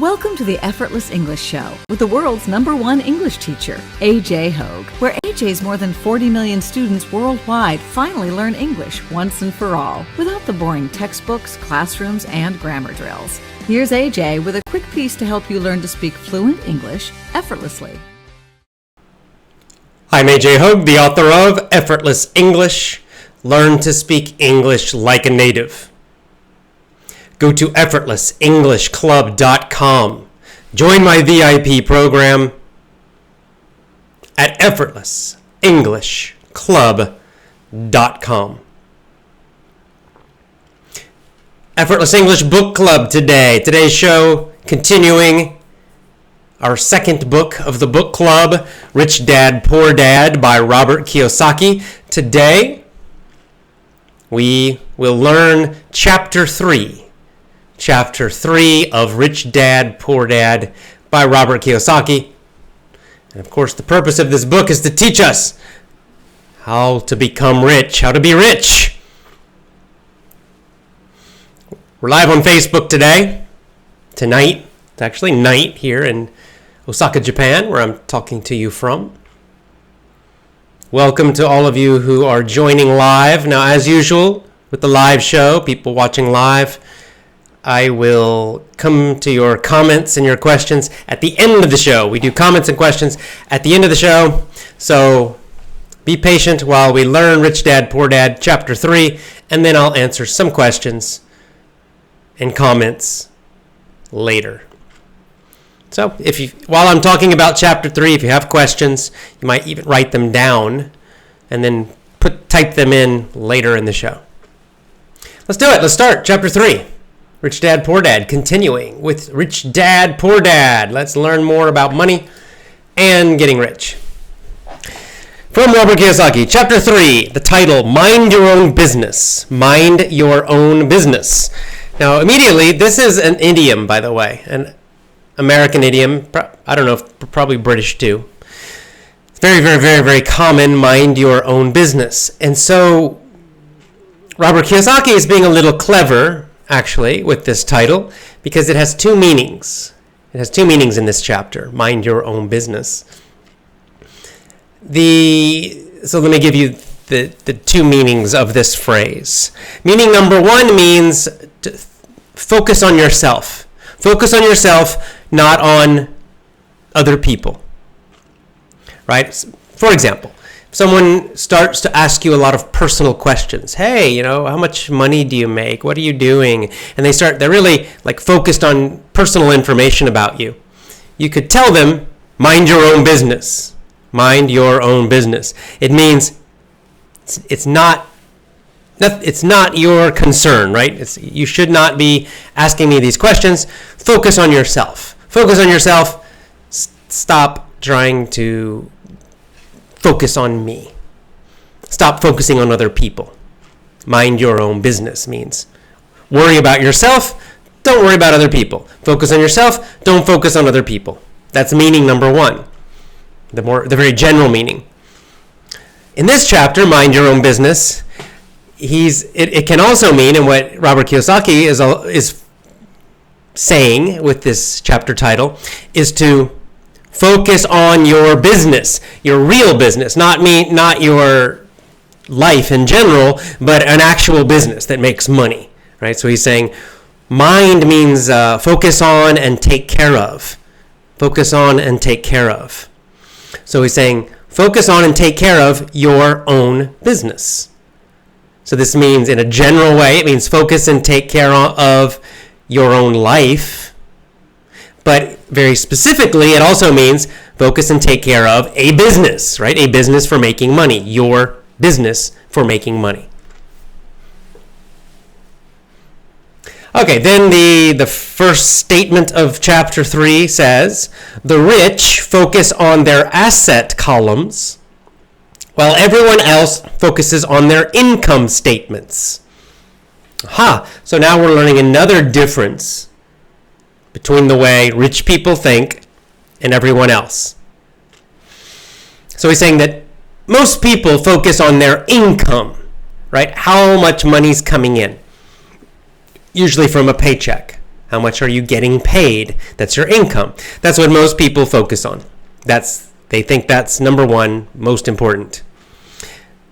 Welcome to the Effortless English Show with the world's #1 English teacher, AJ Hogue, where AJ's more than 40 million students worldwide finally learn English once and for all, without the boring textbooks, classrooms, and grammar drills. Here's AJ with a quick piece to help you learn to speak fluent English effortlessly. I'm AJ Hogue, the author of Effortless English. Learn to speak English like a native. Go to effortlessenglishclub.com. Join my VIP program at effortlessenglishclub.com. Effortless English Book Club today. Today's show continuing our second book of the book club, Rich Dad, Poor Dad by Robert Kiyosaki. Today we will learn Chapter 3 of Rich Dad, Poor Dad by Robert Kiyosaki. And of course, the purpose of this book is to teach us how to become rich, how to be rich. We're live on Facebook tonight. It's actually night here in Osaka, Japan, where I'm talking to you from. Welcome to all of you who are joining live. Now, as usual, with the live show, people watching live, I will come to your comments and your questions at the end of the show. We do comments and questions at the end of the show. So be patient while we learn Rich Dad, Poor Dad, Chapter 3, and then I'll answer some questions and comments later. So while I'm talking about Chapter 3, if you have questions, you might even write them down and then type them in later in the show. Let's do it. Let's start. Chapter 3. Rich Dad, Poor Dad, continuing with Rich Dad, Poor Dad. Let's learn more about money and getting rich. From Robert Kiyosaki, Chapter 3, the title, Mind Your Own Business. Mind Your Own Business. Now, immediately, this is an idiom, by the way, an American idiom. I don't know, if probably British too. It's very, very, very, very common, mind your own business. And so, Robert Kiyosaki is being a little clever, actually, with this title, because it has two meanings. It has two meanings in this chapter, mind your own business. So let me give you the two meanings of this phrase. Meaning number one means to focus on yourself. Focus on yourself, not on other people. Right? For example, someone starts to ask you a lot of personal questions. Hey, how much money do you make? What are you doing? And they're really like focused on personal information about you. You could tell them, mind your own business. Mind your own business. It means it's not your concern, right? You should not be asking me these questions. Focus on yourself. Focus on yourself. Stop trying to focus on me. Stop focusing on other people. Mind your own business means worry about yourself, don't worry about other people. Focus on yourself, don't focus on other people. That's meaning number one, the very general meaning. In this chapter, mind your own business, it can also mean, and what Robert Kiyosaki is saying with this chapter title, is to focus on your business, your real business, not your life in general, but an actual business that makes money, right? So he's saying mind means focus on and take care of. Focus on and take care of. So he's saying focus on and take care of your own business. So this means in a general way, it means focus and take care of your own life. But very specifically, it also means focus and take care of a business, right? A business for making money. Your business for making money. Okay, then the first statement of Chapter 3 says, the rich focus on their asset columns, while everyone else focuses on their income statements. So now we're learning another difference between the way rich people think and everyone else. So he's saying that most people focus on their income, right? How much money's coming in, usually from a paycheck. How much are you getting paid? That's your income. That's what most people focus on. They think that's number one, most important.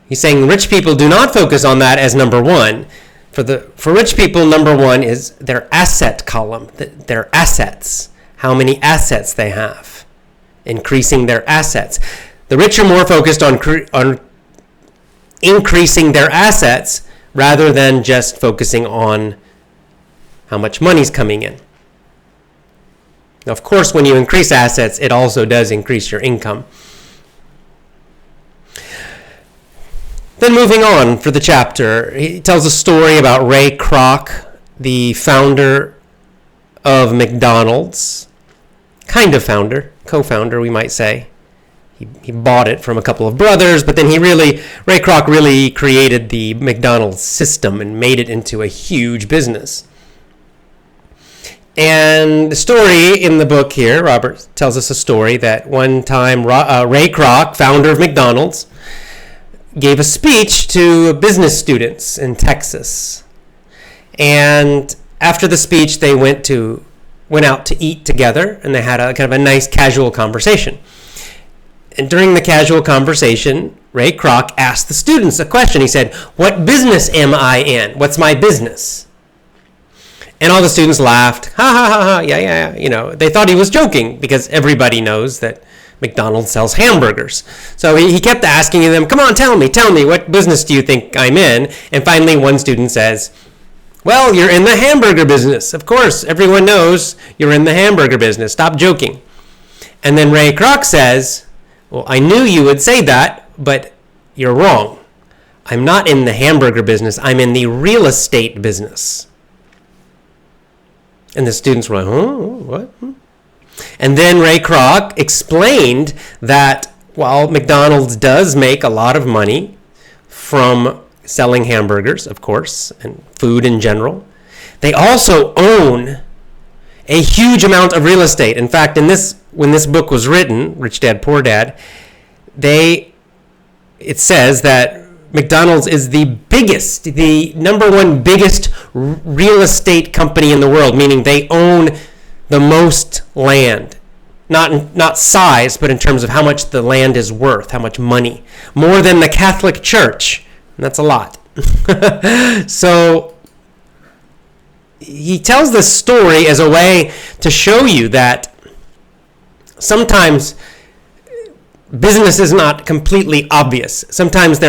He's saying rich people do not focus on that as number one. For rich people, number one is their asset column, their assets, how many assets they have, increasing their assets. The rich are more focused on increasing their assets rather than just focusing on how much money's coming in. Now, of course, when you increase assets, it also does increase your income. Then moving on for the chapter, he tells a story about Ray Kroc, the founder of McDonald's. Kind of founder, co-founder, we might say. He bought it from a couple of brothers, but then Ray Kroc really created the McDonald's system and made it into a huge business. And the story in the book here, Robert tells us a story that one time Ray Kroc, founder of McDonald's, gave a speech to business students in Texas. And after the speech, they went out to eat together, and they had a kind of a nice casual conversation. And during the casual conversation, Ray Kroc asked the students a question. He said, "What business am I in? What's my business?" And all the students laughed. Ha ha ha ha, yeah. They thought he was joking because everybody knows that McDonald's sells hamburgers. So he kept asking them, "Come on, tell me, what business do you think I'm in?" And finally one student says, "Well, you're in the hamburger business. Of course, everyone knows you're in the hamburger business. Stop joking." And then Ray Kroc says, "Well, I knew you would say that, but you're wrong. I'm not in the hamburger business. I'm in the real estate business." And the students were like, "What?" And then Ray Kroc explained that while McDonald's does make a lot of money from selling hamburgers, of course, and food in general, they also own a huge amount of real estate. In fact, when this book was written, Rich Dad, Poor Dad, it says that McDonald's is the number one biggest real estate company in the world, meaning they own the most land. Not size, but in terms of how much the land is worth, how much money. More than the Catholic Church. And that's a lot. So he tells this story as a way to show you that sometimes business is not completely obvious. Sometimes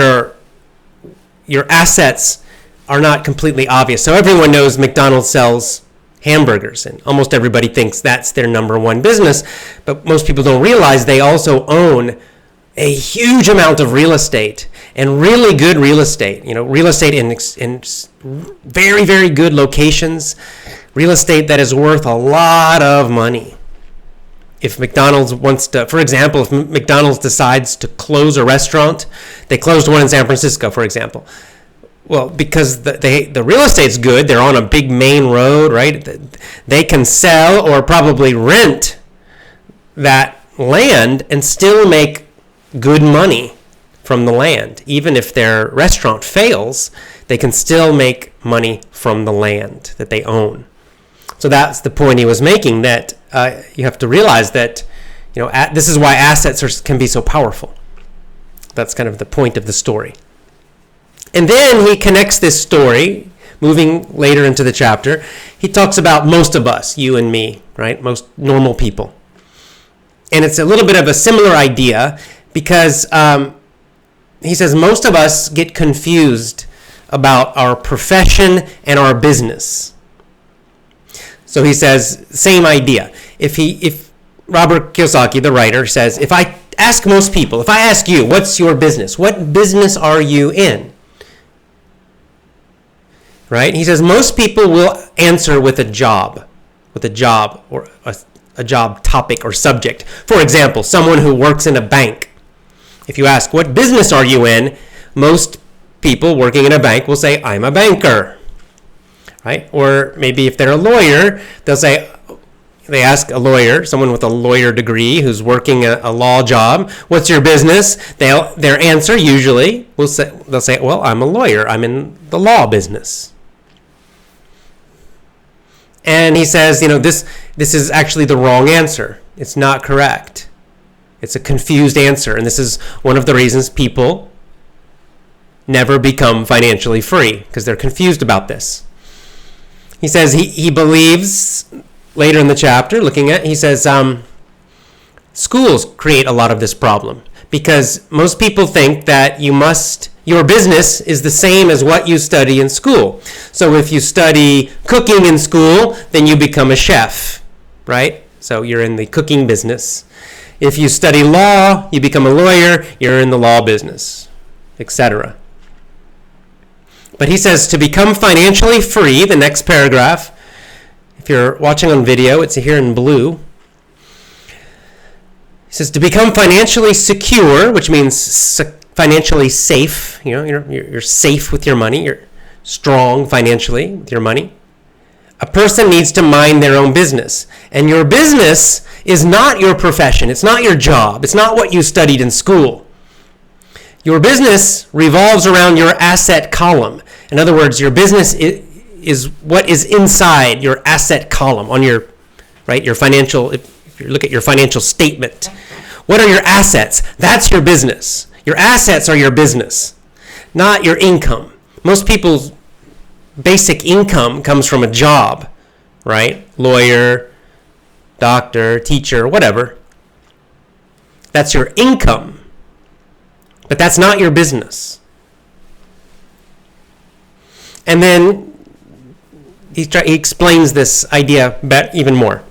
your assets are not completely obvious. So everyone knows McDonald's sells hamburgers, and almost everybody thinks that's their number one business, but most people don't realize they also own a huge amount of real estate, and really good real estate. Real estate in very, very good locations, real estate that is worth a lot of money. If McDonald's for example, if McDonald's decides to close a restaurant, they closed one in San Francisco, for example. Well, because the real estate's good, they're on a big main road, right? They can sell or probably rent that land and still make good money from the land. Even if their restaurant fails, they can still make money from the land that they own. So that's the point he was making, that you have to realize that this is why assets can be so powerful. That's kind of the point of the story. And then he connects this story, moving later into the chapter. He talks about most of us, you and me, right? Most normal people. And it's a little bit of a similar idea because he says most of us get confused about our profession and our business. So he says, same idea. If Robert Kiyosaki, the writer, says, if I ask you, what's your business? What business are you in? Right? He says most people will answer with a job or a job topic or subject. For example, someone who works in a bank. If you ask, what business are you in? Most people working in a bank will say, I'm a banker. Right? Or maybe if they're a lawyer, they ask a lawyer, someone with a lawyer degree who's working a law job, what's your business? Their answer usually they'll say, well, I'm a lawyer. I'm in the law business. And he says, this is actually the wrong answer. It's not correct. It's a confused answer. And this is one of the reasons people never become financially free, because they're confused about this. He says he believes, later in the chapter, he says schools create a lot of this problem, because most people think that your business is the same as what you study in school. So if you study cooking in school, then you become a chef, right? So you're in the cooking business. If you study law, you become a lawyer, you're in the law business, etc. But he says to become financially free, the next paragraph, if you're watching on video, it's here in blue. He says to become financially secure, which means financially safe. You're safe with your money. You're strong financially with your money. A person needs to mind their own business. And your business is not your profession. It's not your job. It's not what you studied in school. Your business revolves around your asset column. In other words, your business is what is inside your asset column on your financial, if you look at your financial statement. What are your assets? That's your business. Your assets are your business, not your income. Most people's basic income comes from a job, right? Lawyer, doctor, teacher, whatever. That's your income. But that's not your business. And then he explains this idea even more.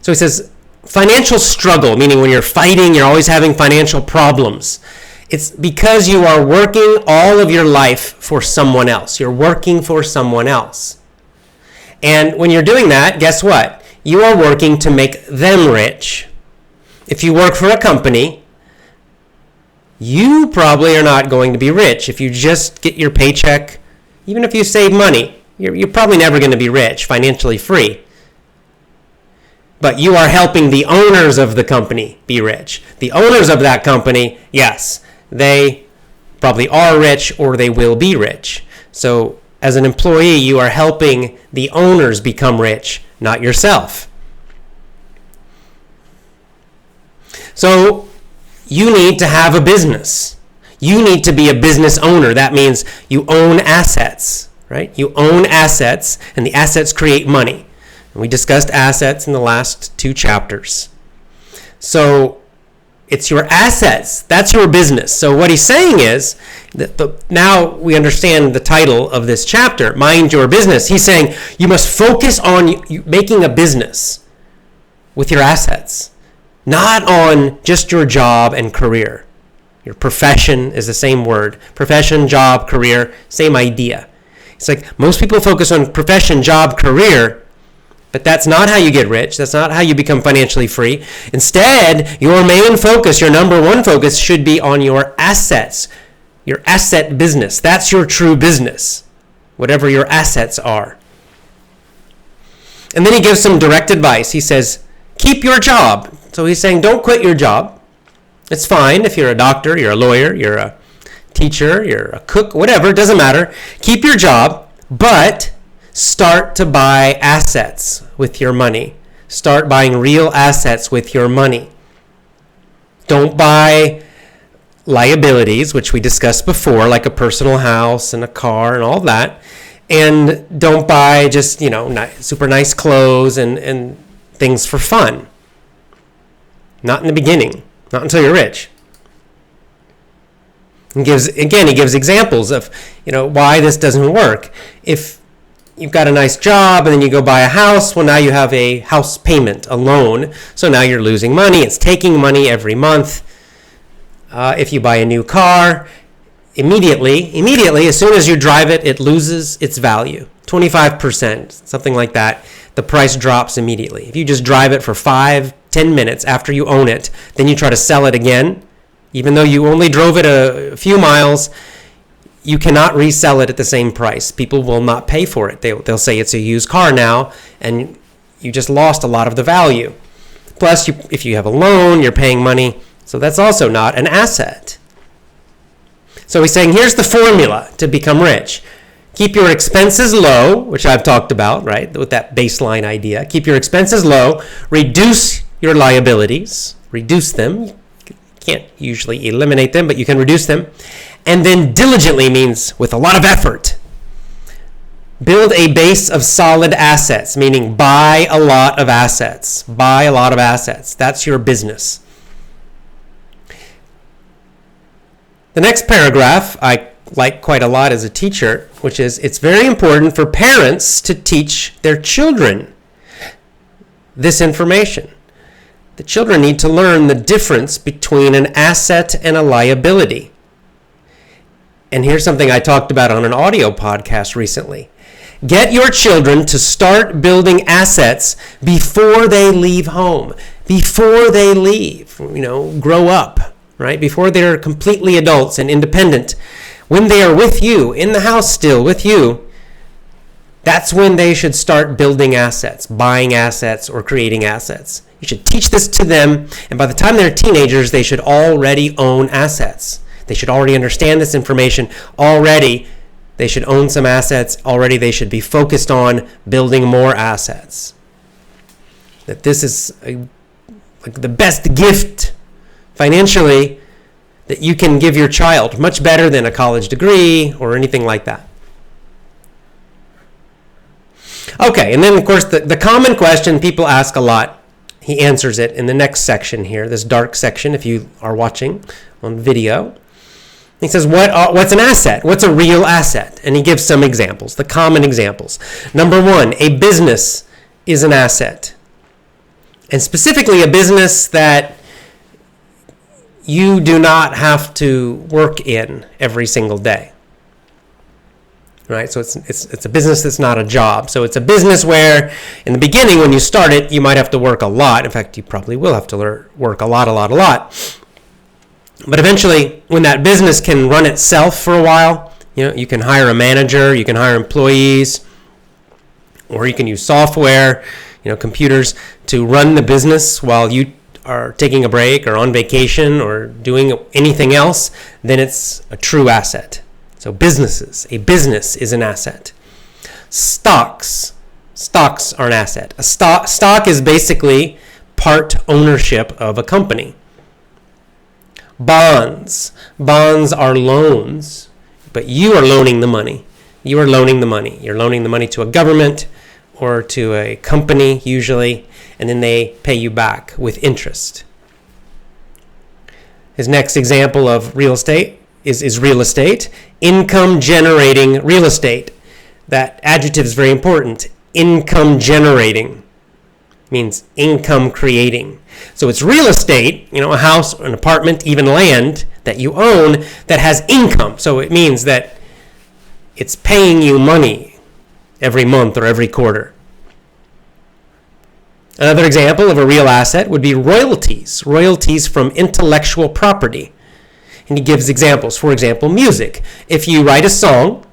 So he says, financial struggle, meaning when you're fighting, you're always having financial problems. It's because you are working all of your life for someone else. You're working for someone else. And when you're doing that, guess what? You are working to make them rich. If you work for a company, you probably are not going to be rich. If you just get your paycheck, even if you save money, you're probably never going to be rich, financially free. But you are helping the owners of the company be rich. The owners of that company, yes, they probably are rich or they will be rich. So as an employee, you are helping the owners become rich, not yourself. So you need to have a business. You need to be a business owner. That means you own assets, right? You own assets, and the assets create money. And we discussed assets in the last 2 chapters. So it's your assets. That's your business. So what he's saying is, now we understand the title of this chapter, Mind Your Business. He's saying you must focus on making a business with your assets, not on just your job and career. Your profession is the same word. Profession, job, career, same idea. It's like most people focus on profession, job, career, but that's not how you get rich. That's not how you become financially free. Instead, your main focus, your number one focus, should be on your assets, your asset business. That's your true business, whatever your assets are. And then he gives some direct advice. He says, keep your job. So he's saying, don't quit your job. It's fine if you're a doctor, you're a lawyer, you're a teacher, you're a cook, whatever, it doesn't matter. Keep your job, but start to buy assets with your money. Start buying real assets with your money. Don't buy liabilities, which we discussed before, like a personal house and a car and all that. And don't buy just, super nice clothes and things for fun. Not in the beginning. Not until you're rich. He gives examples of, why this doesn't work. If you've got a nice job and then you go buy a house, well, now you have a house payment, a loan. So now you're losing money. It's taking money every month. If you buy a new car, immediately, as soon as you drive it, it loses its value. 25%, something like that. The price drops immediately. If you just drive it for 5-10 minutes after you own it, then you try to sell it again, even though you only drove it a few miles, you cannot resell it at the same price. People will not pay for it. They'll say it's a used car now, and you just lost a lot of the value. Plus, if you have a loan, you're paying money, so that's also not an asset. So he's saying, here's the formula to become rich. Keep your expenses low, which I've talked about, right, with that baseline idea. Keep your expenses low. Reduce your liabilities. Reduce them. You can't usually eliminate them, but you can reduce them. And then diligently means with a lot of effort. Build a base of solid assets, meaning buy a lot of assets. Buy a lot of assets. That's your business. The next paragraph I like quite a lot as a teacher, which is, it's very important for parents to teach their children this information. The children need to learn the difference between an asset and a liability. And here's something I talked about on an audio podcast recently. Get your children to start building assets before they leave home, before they leave, grow up, right? Before they're completely adults and independent. When they are with you, in the house still with you, that's when they should start building assets, buying assets, or creating assets. You should teach this to them, and by the time they're teenagers, they should already own assets. They should already understand this information already. They should own some assets already. They should be focused on building more assets. That this is like the best gift financially that you can give your child, much better than a college degree or anything like that. Okay, and then of course the common question people ask a lot, he answers it in the next section here, this dark section if you are watching on video. He says, what's an asset? What's a real asset? And he gives some examples, the common examples. Number one, a business is an asset. And specifically a business that you do not have to work in every single day, right? So it's a business that's not a job. So it's a business where in the beginning when you start it, you might have to work a lot. In fact, you probably will have to work a lot. But eventually, when that business can run itself for a while, you can hire a manager, you can hire employees, or you can use software, computers to run the business while you are taking a break or on vacation or doing anything else, then it's a true asset. So a business is an asset. Stocks are an asset. A stock is basically part ownership of a company. Bonds are loans, but you are loaning the money. You're loaning the money to a government or to a company usually, and then they pay you back with interest. His next example of real estate is real estate. Income generating real estate. That adjective is very important. Income generating means income creating. So it's real estate, a house, an apartment, even land that you own that has income. So it means that it's paying you money every month or every quarter. Another example of a real asset would be royalties from intellectual property. And he gives examples. For example, music. If you write a song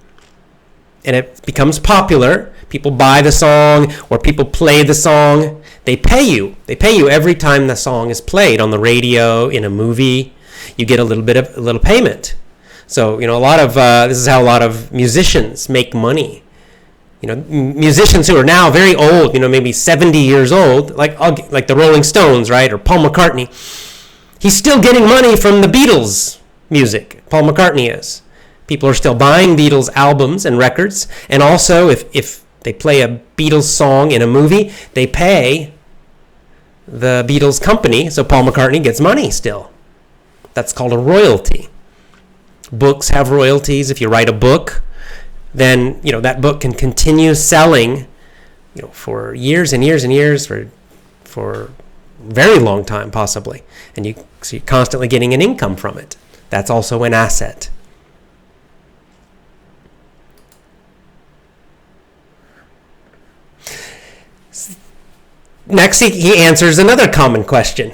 and it becomes popular, people buy the song or people play the song, they pay you. They pay you every time the song is played on the radio, in a movie. You get a little payment. So, this is how a lot of musicians make money. Musicians who are now very old, maybe 70 years old, like the Rolling Stones, right, or Paul McCartney, he's still getting money from the Beatles music. Paul McCartney is. People are still buying Beatles albums and records, and also if they play a Beatles song in a movie, they pay the Beatles company, so Paul McCartney gets money still. That's called a royalty. Books have royalties. If you write a book, then that book can continue selling for years and years and years, for a very long time possibly, and so you're constantly getting an income from it. That's also an asset. Next, he answers another common question,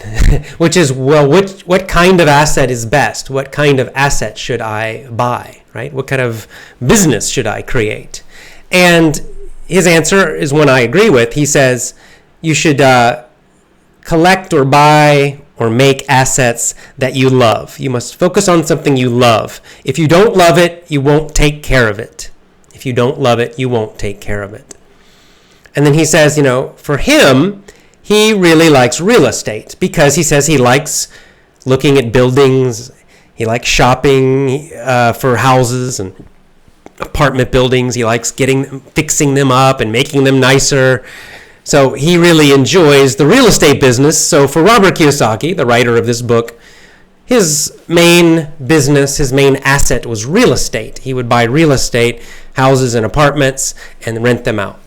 which is, what kind of asset is best? What kind of asset should I buy, right? What kind of business should I create? And his answer is one I agree with. He says you should collect or buy or make assets that you love. You must focus on something you love. If you don't love it, you won't take care of it. If you don't love it, you won't take care of it. And then he says, for him, he really likes real estate because he says he likes looking at buildings. He likes shopping for houses and apartment buildings. He likes fixing them up and making them nicer. So he really enjoys the real estate business. So for Robert Kiyosaki, the writer of this book, his main business, his main asset was real estate. He would buy real estate, houses and apartments, and rent them out.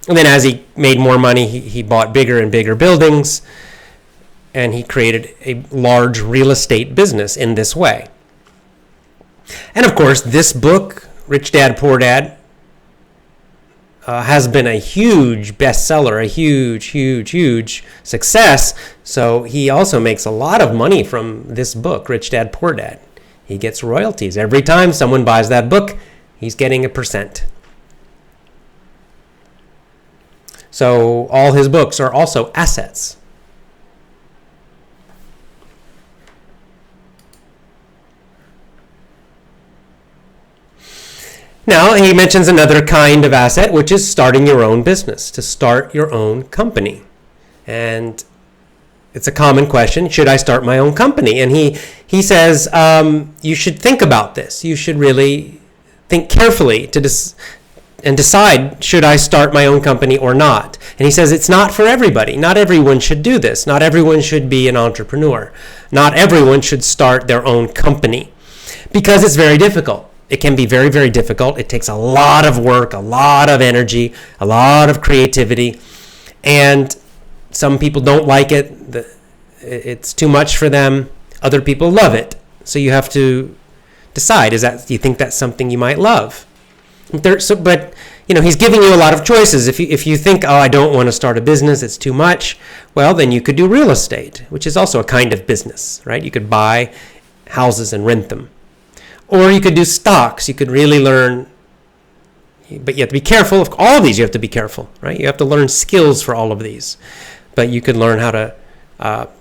And then as he made more money, he bought bigger and bigger buildings, and he created a large real estate business in this way. And of course, this book, Rich Dad, Poor Dad, has been a huge bestseller, a huge success. So he also makes a lot of money from this book, Rich Dad, Poor Dad. He gets royalties. Every time someone buys that book, he's getting a percent. So all his books are also assets. Now, he mentions another kind of asset, which is starting your own business, to start your own company. And it's a common question, should I start my own company? And he says, you should think about this. You should really think carefully and decide, should I start my own company or not? And he says it's not for everybody. Not everyone should do this. Not everyone should be an entrepreneur. Not everyone should start their own company because it's very difficult. It can be very, very difficult. It takes a lot of work, a lot of energy, a lot of creativity. And some people don't like it. It's too much for them. Other people love it. So you have to decide, do you think that's something you might love? But he's giving you a lot of choices. If you think, I don't want to start a business, it's too much, well, then you could do real estate, which is also a kind of business, right? You could buy houses and rent them. Or you could do stocks. You could really learn, but you have to be careful. Of all of these, you have to be careful, right? You have to learn skills for all of these. But you could learn how to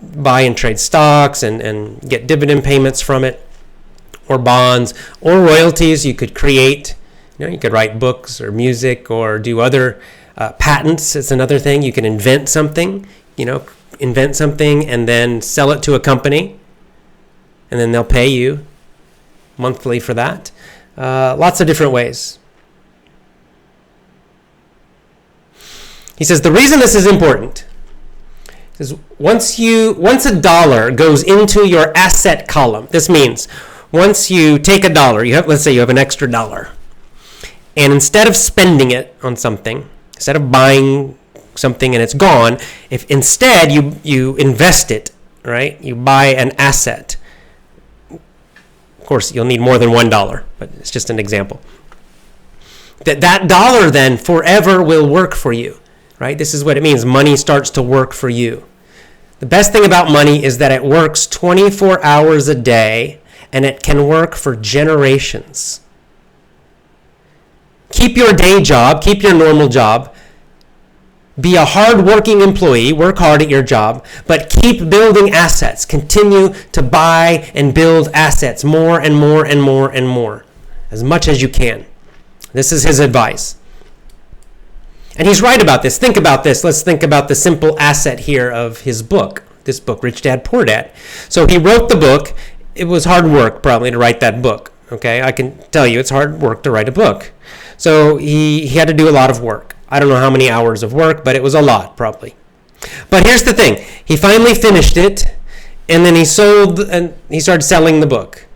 buy and trade stocks and get dividend payments from it, or bonds, or royalties. You could create, you could write books or music or do other patents. It's another thing. You can invent something, and then sell it to a company, and then they'll pay you monthly for that. Lots of different ways. He says the reason this is important is once a dollar goes into your asset column, this means once you take a dollar, let's say you have an extra dollar, and instead of spending it on something, instead of buying something and it's gone, if instead you invest it, right? You buy an asset. Of course, you'll need more than $1, but it's just an example. That dollar then forever will work for you, right? This is what it means. Money starts to work for you. The best thing about money is that it works 24 hours a day, and it can work for generations. Keep your day job, keep your normal job. Be a hard-working employee, work hard at your job, but keep building assets. Continue to buy and build assets more and more and more and more, as much as you can. This is his advice. And he's right about this. Think about this. Let's think about the simple asset here of his book, this book, Rich Dad, Poor Dad. So he wrote the book. It was hard work probably to write that book. Okay, I can tell you it's hard work to write a book. So he had to do a lot of work. I don't know how many hours of work, but it was a lot probably. But here's the thing. He finally finished it, and then he started selling the book.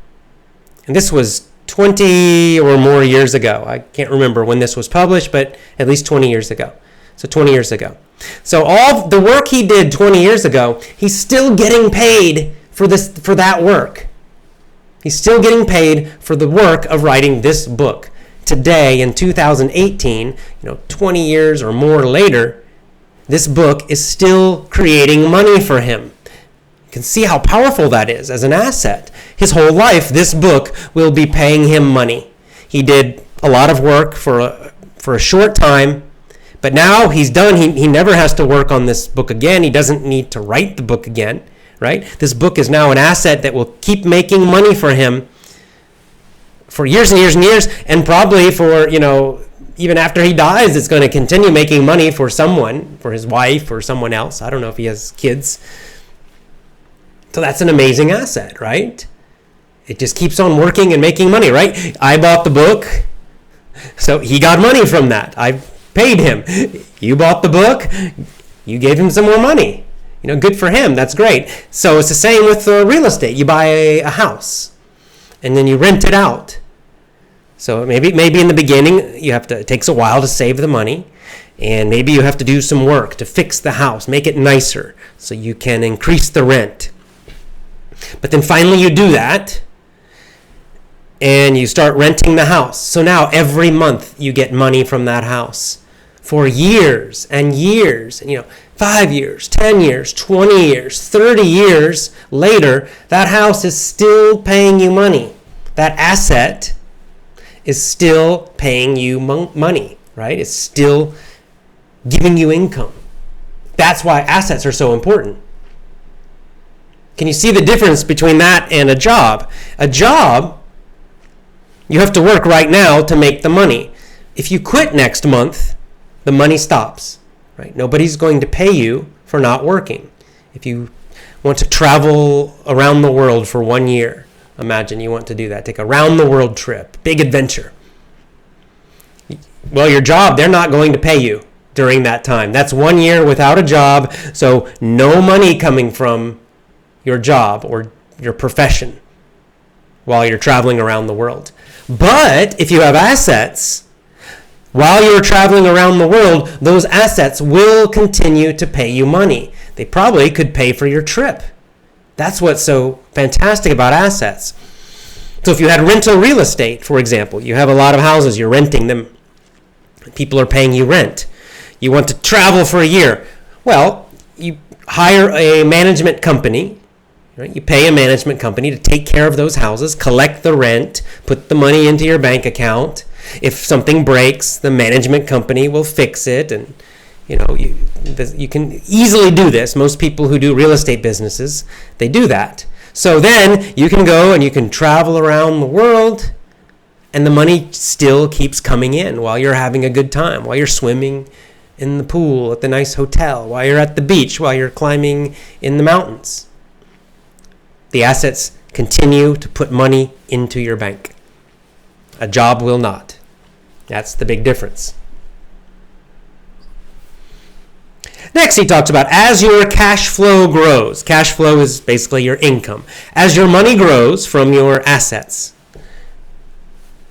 And this was 20 or more years ago. I can't remember when this was published, but at least 20 years ago. So 20 years ago. So all the work he did 20 years ago, he's still getting paid for that work. He's still getting paid for the work of writing this book. Today, in 2018, 20 years or more later, this book is still creating money for him. You can see how powerful that is as an asset. His whole life, this book will be paying him money. He did a lot of work for a short time, but now he's done. He never has to work on this book again. He doesn't need to write the book again, right? This book is now an asset that will keep making money for him for years and years and years, and probably for, even after he dies, it's going to continue making money for someone, for his wife or someone else. I don't know if he has kids. So that's an amazing asset, right? It just keeps on working and making money, right? I bought the book, so he got money from that. I paid him. You bought the book, you gave him some more money. Good for him. That's great. So it's the same with real estate. You buy a house, and then you rent it out. So maybe in the beginning it takes a while to save the money, and maybe you have to do some work to fix the house, make it nicer, so you can increase the rent. But then finally you do that, and you start renting the house. So now every month you get money from that house for years and years. 5 years, 10 years, 20 years, 30 years later, that house is still paying you money. That asset is still paying you money, right? It's still giving you income. That's why assets are so important. Can you see the difference between that and a job? A job, you have to work right now to make the money. If you quit next month, the money stops, right? Nobody's going to pay you for not working. If you want to travel around the world for 1 year, imagine you want to do that. Take a round the world trip, big adventure. Well, your job, they're not going to pay you during that time. That's 1 year without a job, so no money coming from your job or your profession while you're traveling around the world. But if you have assets, while you're traveling around the world, those assets will continue to pay you money. They probably could pay for your trip. That's what's so fantastic about assets. So if you had rental real estate, for example, you have a lot of houses, you're renting them. People are paying you rent. You want to travel for a year. Well, you hire a management company. Right? You pay a management company to take care of those houses, collect the rent, put the money into your bank account. If something breaks, the management company will fix it, and you can easily do this. Most people who do real estate businesses, they do that. So then you can go and you can travel around the world, and the money still keeps coming in while you're having a good time, while you're swimming in the pool at the nice hotel, while you're at the beach, while you're climbing in the mountains. The assets continue to put money into your bank. A job will not. That's the big difference. Next, he talks about as your cash flow grows. Cash flow is basically your income. As your money grows from your assets,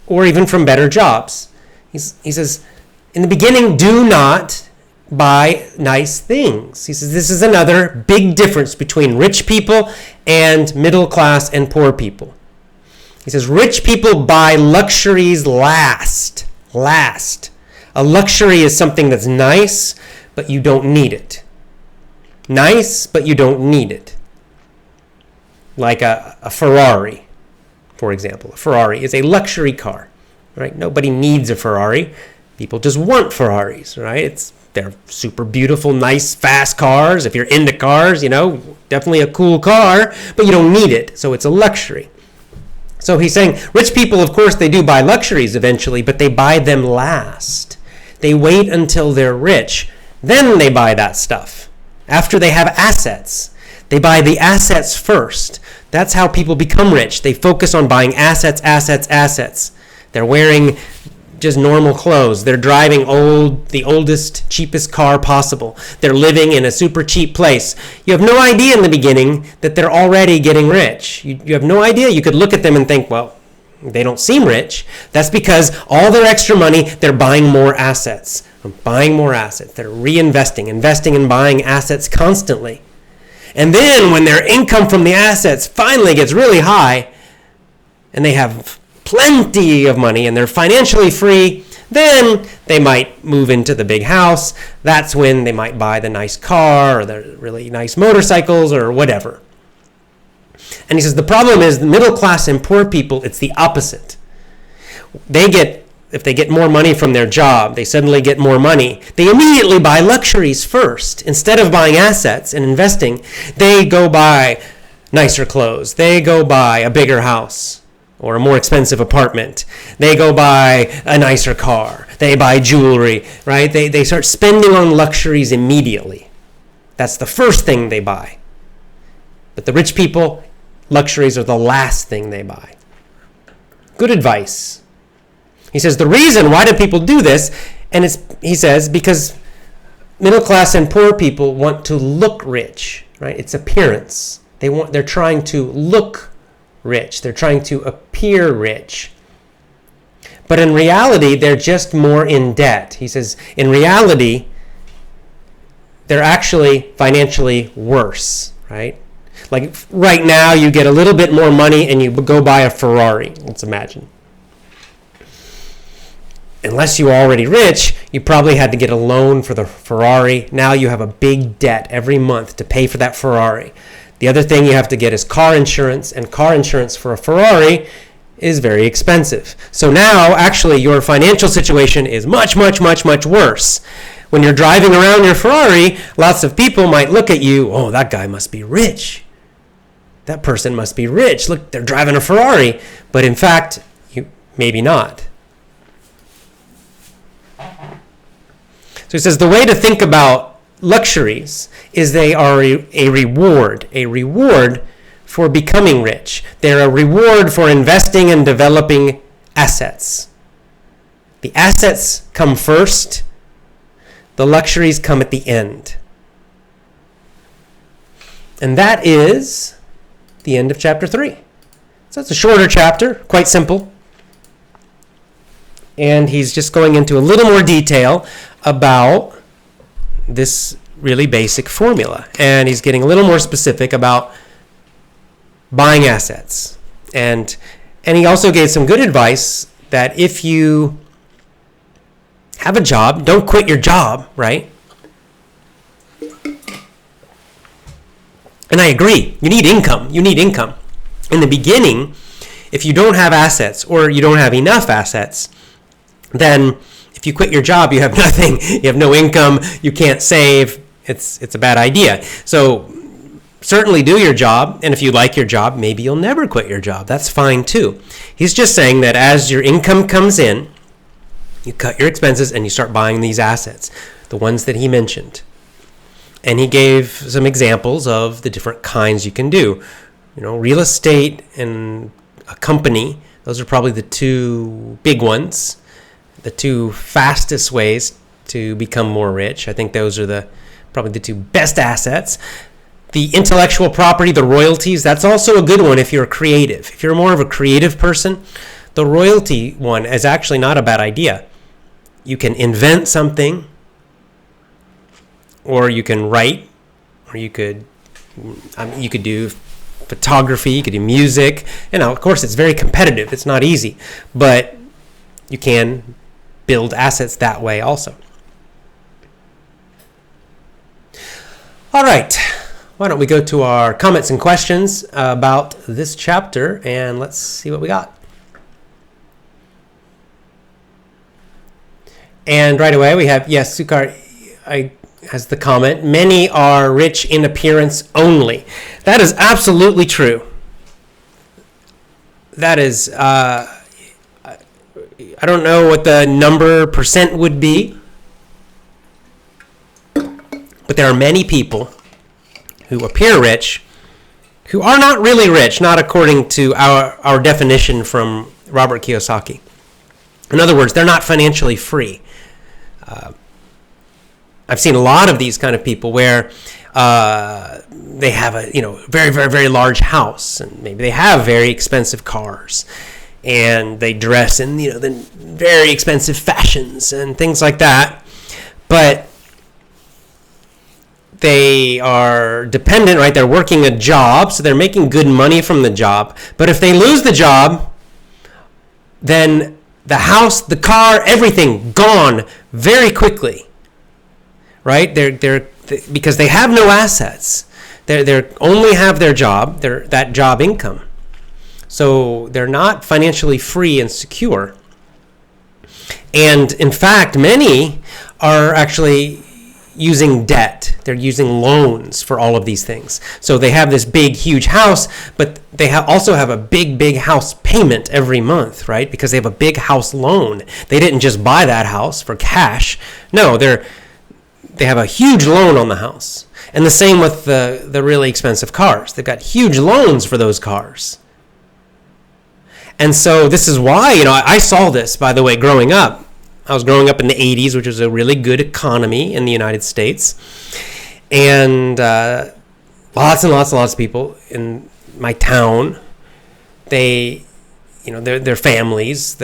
or even from better jobs. He says, in the beginning, do not buy nice things. He says this is another big difference between rich people and middle class and poor people. He says rich people buy luxuries last. A luxury is something that's nice, but you don't need it. Nice, but you don't need it. Like a Ferrari, for example. A Ferrari is a luxury car, right? Nobody needs a Ferrari. People just want Ferraris, right? They're super beautiful, nice, fast cars. If you're into cars, definitely a cool car, but you don't need it, so it's a luxury. So he's saying rich people, of course, they do buy luxuries eventually, but they buy them last. They wait until they're rich. Then they buy that stuff. After they have assets, they buy the assets first. That's how people become rich. They focus on buying assets. They're wearing just normal clothes. They're driving the oldest, cheapest car possible. They're living in a super cheap place. You have no idea in the beginning that they're already getting rich. You have no idea. You could look at them and think, well, they don't seem rich. That's because all their extra money, they're buying more assets. They're reinvesting, investing and buying assets constantly. And then when their income from the assets finally gets really high, and they have plenty of money and they're financially free, then they might move into the big house. That's when they might buy the nice car or the really nice motorcycles or whatever. And he says the problem is the middle class and poor people, it's the opposite. If they get more money from their job, they suddenly get more money. They immediately buy luxuries first. Instead of buying assets and investing, they go buy nicer clothes. They go buy a bigger house. or a more expensive apartment. They go buy a nicer car. They buy jewelry, right? They start spending on luxuries immediately. That's the first thing they buy. But the rich people, luxuries are the last thing they buy. Good advice. He says the reason why do people do this, and he says because middle class and poor people want to look rich, right? It's appearance. They're trying to look rich. They're trying to appear rich. But in reality, they're just more in debt. He says, in reality, they're actually financially worse, right? Like right now, you get a little bit more money and you go buy a Ferrari. Let's imagine. Unless you were already rich, you probably had to get a loan for the Ferrari. Now you have a big debt every month to pay for that Ferrari. The other thing you have to get is car insurance, and car insurance for a Ferrari is very expensive. So now, actually, your financial situation is much, much, much, much worse. When you're driving around your Ferrari, lots of people might look at you, oh, that guy must be rich. That person must be rich. Look, they're driving a Ferrari. But in fact, maybe not. So he says the way to think about luxuries is they are a reward for becoming rich. They're a reward for investing and developing assets. The assets come first. The luxuries come at the end. And that is the end of chapter 3. So it's a shorter chapter, quite simple. And he's just going into a little more detail about this really basic formula. And he's getting a little more specific about buying assets. And he also gave some good advice that if you have a job, don't quit your job, right? And I agree. You need income. You need income. In the beginning, if you don't have assets or you don't have enough assets, then if you quit your job, you have nothing. You have no income. You can't save. It's a bad idea. So certainly do your job. And if you like your job, maybe you'll never quit your job. That's fine too. He's just saying that as your income comes in, you cut your expenses and you start buying these assets, the ones that he mentioned. And he gave some examples of the different kinds you can do. You know, real estate and a company, those are probably the two big ones, the two fastest ways to become more rich. I think those are probably the two best assets. The intellectual property, the royalties, that's also a good one if you're creative. If you're more of a creative person, the royalty one is actually not a bad idea. You can invent something, or you can write, or you could do photography, you could do music. And now, of course, it's very competitive. It's not easy, but you can build assets that way also. All right. Why don't we go to our comments and questions about this chapter, and let's see what we got. And right away we have, yes, Sukar has the comment, many are rich in appearance only. That is absolutely true. That is, I don't know what the percent would be, but there are many people who appear rich who are not really rich, not according to our definition from Robert Kiyosaki. In other words, they're not financially free. I've seen a lot of these kind of people where they have a very, very, very large house, and maybe they have very expensive cars, and they dress in the very expensive fashions and things like that, but they are dependent, right? They're working a job, so they're making good money from the job. But if they lose the job, then the house, the car, everything gone very quickly, right? They're because they have no assets. They only have their job, that job income. So they're not financially free and secure. And in fact, many are actually using debt. They're using loans for all of these things. So they have this big, huge house, but they also have a big, big house payment every month, right? Because they have a big house loan. They didn't just buy that house for cash. No, they have a huge loan on the house. And the same with the really expensive cars. They've got huge loans for those cars. And so this is why, I saw this, by the way, growing up. I was growing up in the 80s, which was a really good economy in the United States. And lots and lots and lots of people in my town, their families,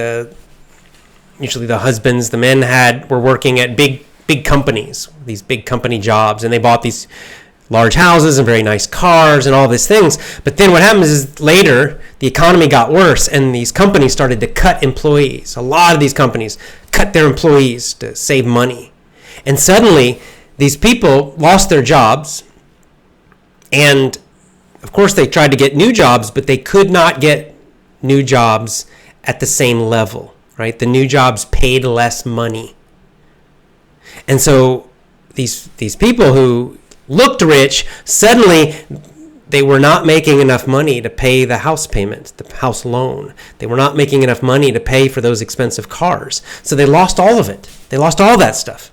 usually the husbands, the men were working at big companies, these big company jobs, and they bought these large houses and very nice cars and all these things. But then what happens is later the economy got worse and these companies started to cut employees. A lot of these companies cut their employees to save money. And suddenly these people lost their jobs, and of course they tried to get new jobs, but they could not get new jobs at the same level, right? The new jobs paid less money. And so these people who looked rich, suddenly they were not making enough money to pay the house payment, the house loan. They were not making enough money to pay for those expensive cars. So they lost all of it. They lost all that stuff.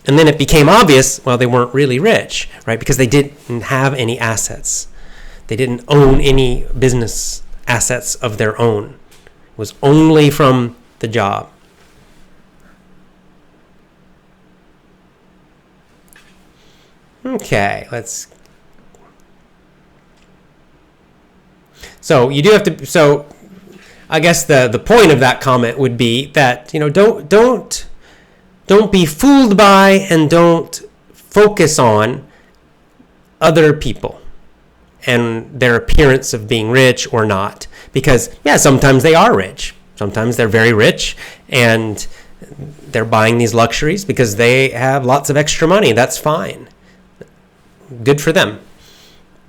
And then it became obvious, well, they weren't really rich, right? Because they didn't have any assets. They didn't own any business assets of their own. It was only from the job. Okay, So you do have to. So I guess the point of that comment would be that don't be fooled by and don't focus on other people and their appearance of being rich or not, because sometimes they are rich, sometimes they're very rich, and they're buying these luxuries because they have lots of extra money. That's fine. Good for them.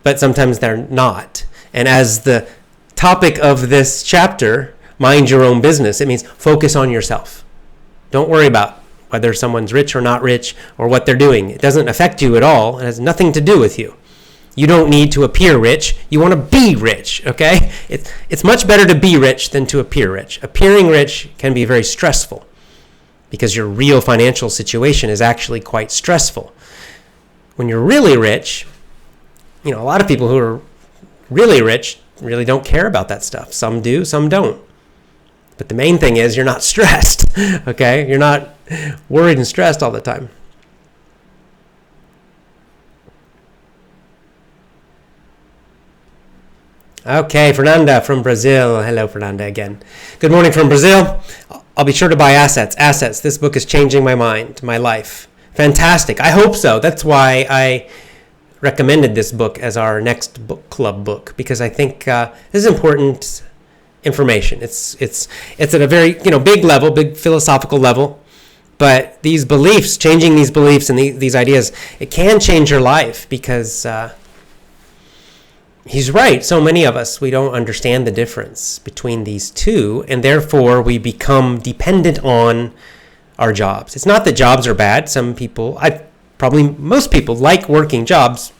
But sometimes they're not. And as the topic of this chapter, mind your own business, it means focus on yourself. Don't worry about whether someone's rich or not rich or what they're doing. It doesn't affect you at all. It has nothing to do with you. You don't need to appear rich. You want to be rich, okay? It's much better to be rich than to appear rich. Appearing rich can be very stressful because your real financial situation is actually quite stressful. When you're really rich, a lot of people who are really rich really don't care about that stuff. Some do, some don't. But the main thing is you're not stressed, okay? You're not worried and stressed all the time. Okay, Fernanda from Brazil. Hello, Fernanda again. Good morning from Brazil. I'll be sure to buy assets. Assets. This book is changing my mind, my life. Fantastic. I hope so. That's why I recommended this book as our next book club book, because I think this is important information. It's at a very big level, big philosophical level, but these beliefs, changing these beliefs and these ideas, it can change your life, because he's right. So many of us, we don't understand the difference between these two, and therefore we become dependent on our jobs. It's not that jobs are bad. Some people, most people like working jobs,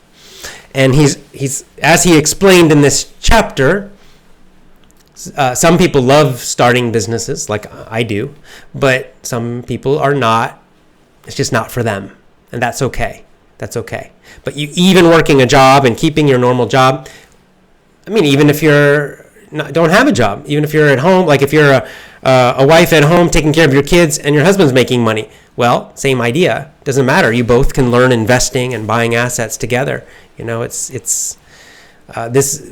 and he's as he explained in this chapter, some people love starting businesses like I do, but some people are not. It's just not for them, and that's okay. That's okay. But even working a job and keeping your normal job, even if don't have a job, even if you're at home, like if you're a wife at home taking care of your kids and your husband's making money, well, same idea. Doesn't matter. You both can learn investing and buying assets together. It's this.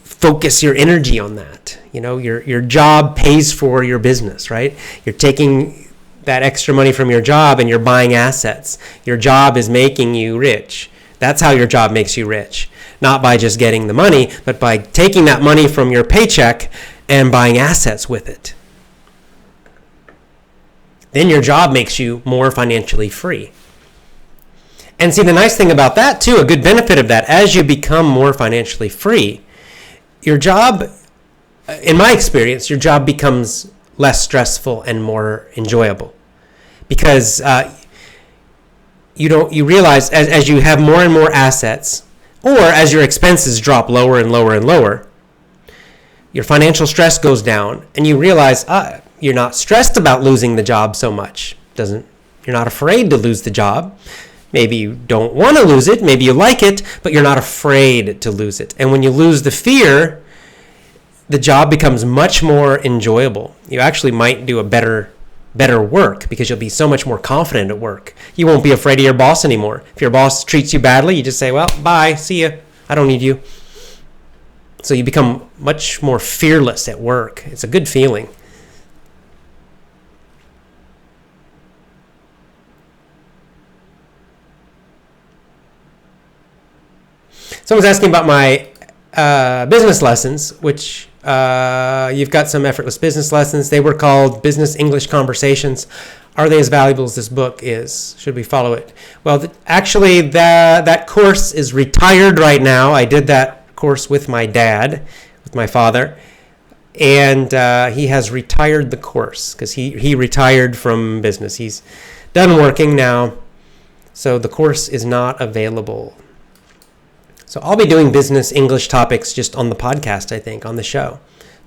Focus your energy on that. Your job pays for your business, right? You're taking that extra money from your job and you're buying assets. Your job is making you rich. That's how your job makes you rich. Not by just getting the money, but by taking that money from your paycheck and buying assets with it. Then your job makes you more financially free. And see, the nice thing about that too, a good benefit of that, as you become more financially free, your job, in my experience, your job becomes less stressful and more enjoyable, because you realize as you have more and more assets, or as your expenses drop lower and lower and lower, your financial stress goes down, and you realize you're not stressed about losing the job so much. You're not afraid to lose the job. Maybe you don't want to lose it, maybe you like it, but you're not afraid to lose it. And when you lose the fear, the job becomes much more enjoyable. You actually might do a better work because you'll be so much more confident at work. You won't be afraid of your boss anymore. If your boss treats you badly, you just say, well, bye, see ya, I don't need you. So you become much more fearless at work. It's a good feeling. Someone's asking about my business lessons, which you've got some effortless business lessons. They were called Business English Conversations. Are they as valuable as this book is? Should we follow it? Well, actually, that course is retired right now. I did that course with my dad, with my father, and he has retired the course because he retired from business. He's done working now, so the course is not available. So I'll be doing business English topics just on the podcast, I think, on the show.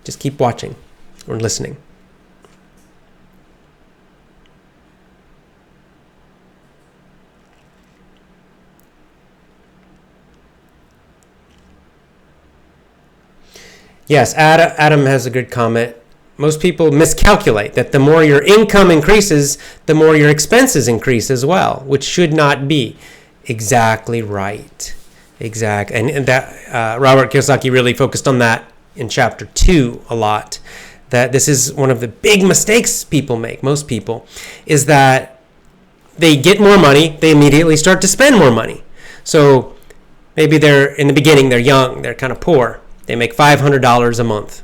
Just keep watching or listening. Yes, Adam has a good comment. Most people miscalculate that the more your income increases, the more your expenses increase as well, which should not be. Exactly right. Exactly. And that Robert Kiyosaki really focused on that in chapter 2 a lot. That this is one of the big mistakes people make, most people, is that they get more money, they immediately start to spend more money. So maybe they're in the beginning, they're young, they're kind of poor. They make $500 a month.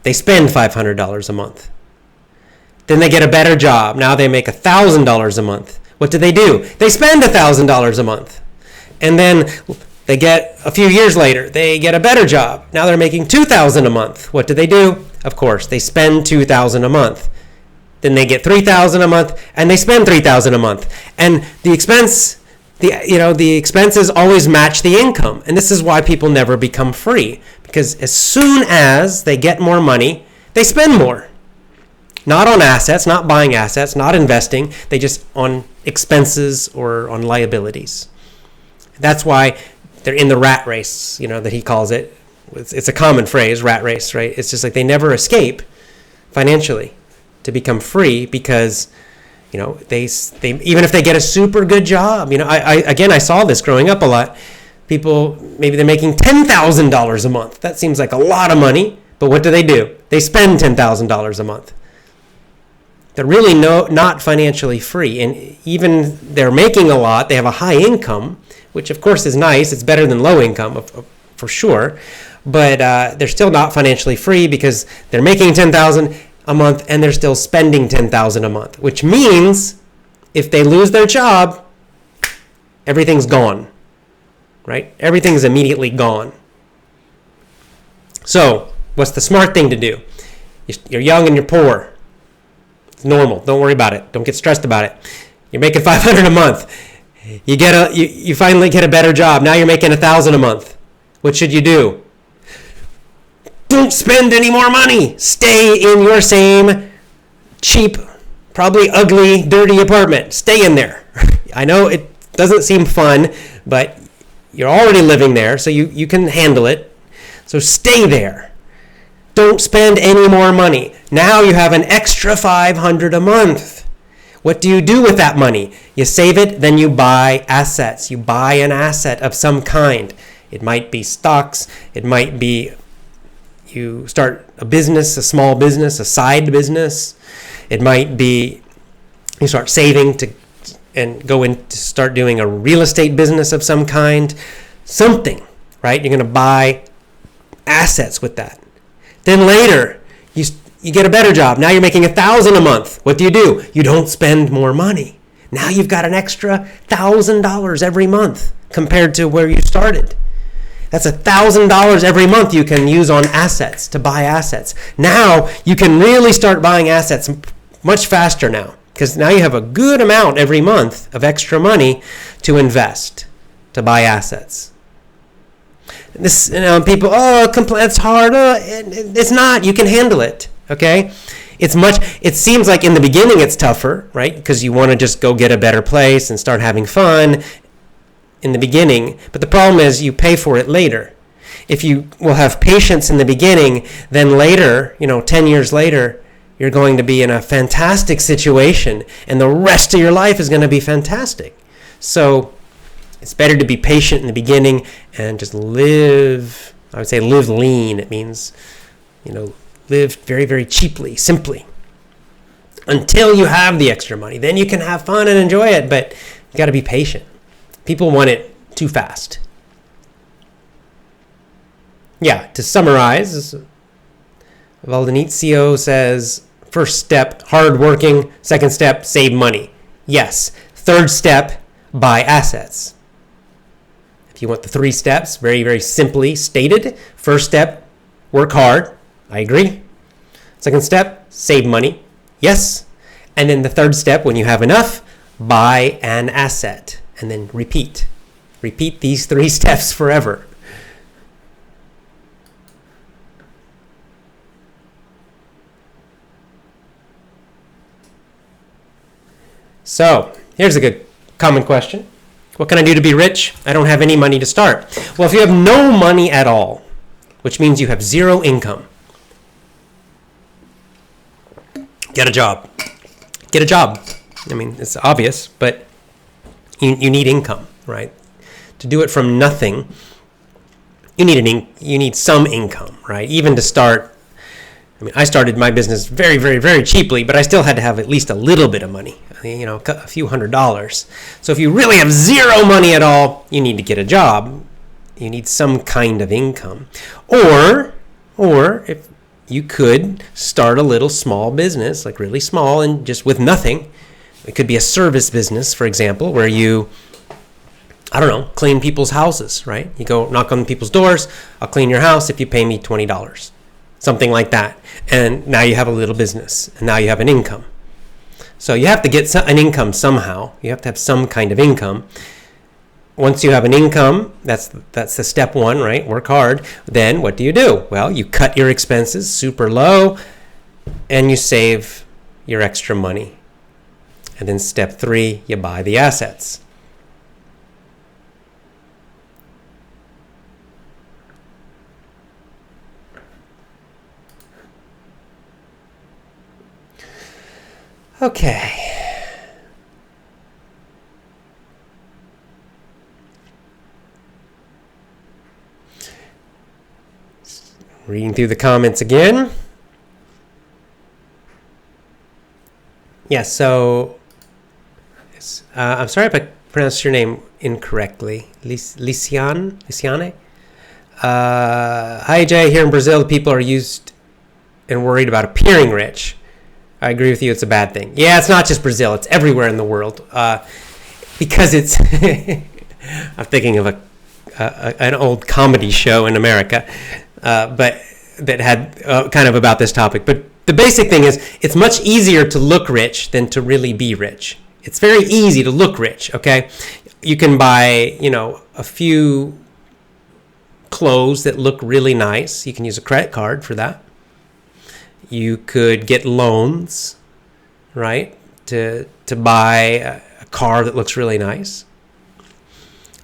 They spend $500 a month. Then they get a better job. Now they make $1,000 a month. What do? They spend $1,000 a month. And then they get, a few years later, they get a better job. Now they're making $2,000 a month. What do? Of course, they spend $2,000 a month. Then they get $3,000 a month, and they spend $3,000 a month. And the expenses always match the income. And this is why people never become free. Because as soon as they get more money, they spend more. Not on assets, not buying assets, not investing. They just on expenses or on liabilities. That's why they're in the rat race, that he calls it. It's a common phrase, rat race, right? It's just like they never escape financially to become free because, they even if they get a super good job, I saw this growing up a lot. People, maybe they're making $10,000 a month. That seems like a lot of money, but what do? They spend $10,000 a month. They're really not financially free, and even they're making a lot, they have a high income, which of course is nice. It's better than low income, for sure. But they're still not financially free because they're making $10,000 a month and they're still spending $10,000 a month, which means if they lose their job, everything's gone, right? Everything's immediately gone. So what's the smart thing to do? You're young and you're poor. It's normal. Don't worry about it. Don't get stressed about it. You're making $500 a month. You finally get a better job. Now you're making $1,000 a month. What should you do? Don't spend any more money. Stay in your same cheap, probably ugly, dirty apartment. Stay in there. I know it doesn't seem fun, but you're already living there, so you can handle it. So stay there. Don't spend any more money. Now you have an extra $500 a month. What do you do with that money? You save it, then you buy assets. You buy an asset of some kind. It might be stocks. It might be you start a business, a small business, a side business. It might be you start saving and go in to start doing a real estate business of some kind. Something, right? You're going to buy assets with that. Then later, you get a better job. Now you're making $1,000 a month. What do? You don't spend more money. Now you've got an extra $1,000 every month compared to where you started. That's $1,000 every month you can use on assets, to buy assets. Now you can really start buying assets much faster now. because now you have a good amount every month of extra money to invest, to buy assets. This, people, it's hard. It's not. You can handle it. Okay. It seems like in the beginning it's tougher, right? Because you want to just go get a better place and start having fun in the beginning. But the problem is you pay for it later. If you will have patience in the beginning, then later, 10 years later, you're going to be in a fantastic situation and the rest of your life is going to be fantastic. So it's better to be patient in the beginning and just live, I would say live lean. It means, live very, very cheaply, simply, until you have the extra money. Then you can have fun and enjoy it, but you got to be patient. People want it too fast. Yeah, to summarize, Valdenizio says, first step, hard working. Second step, save money. Yes. Third step, buy assets. If you want the 3 steps, very, very simply stated. First step, work hard. I agree. Second step, save money. Yes. And then the third step, when you have enough, buy an asset. And then repeat. Repeat these 3 steps forever. So, here's a good common question. What can I do to be rich? I don't have any money to start. Well, if you have no money at all, which means you have 0 income, get a job. Get a job. I mean, it's obvious, but you need income, right? To do it from nothing, you need some income, right? Even to start. I started my business very, very, very cheaply, but I still had to have at least a little bit of money, a few $100s. So if you really have 0 money at all, you need to get a job. You need some kind of income. Or if you could start a little small business, like really small and just with nothing. It could be a service business, for example, where you, clean people's houses, right? You go knock on people's doors. I'll clean your house if you pay me $20. Something like that. And now you have a little business. And now you have an income. So you have to get an income somehow. You have to have some kind of income. Once you have an income, that's the step 1, right? Work hard. Then what do? Well, you cut your expenses super low and you save your extra money. And then step 3, you buy the assets. Okay. Reading through the comments again. Yeah, so I'm sorry if I pronounced your name incorrectly. Liciane? Hi, Jay. Here in Brazil, people are used and worried about appearing rich. I agree with you. It's a bad thing. Yeah, it's not just Brazil. It's everywhere in the world. Because it's... I'm thinking of an old comedy show in America, but that had kind of about this topic. But the basic thing is, it's much easier to look rich than to really be rich. It's very easy to look rich, okay? You can buy, a few clothes that look really nice. You can use a credit card for that. You could get loans, right, to buy a car that looks really nice.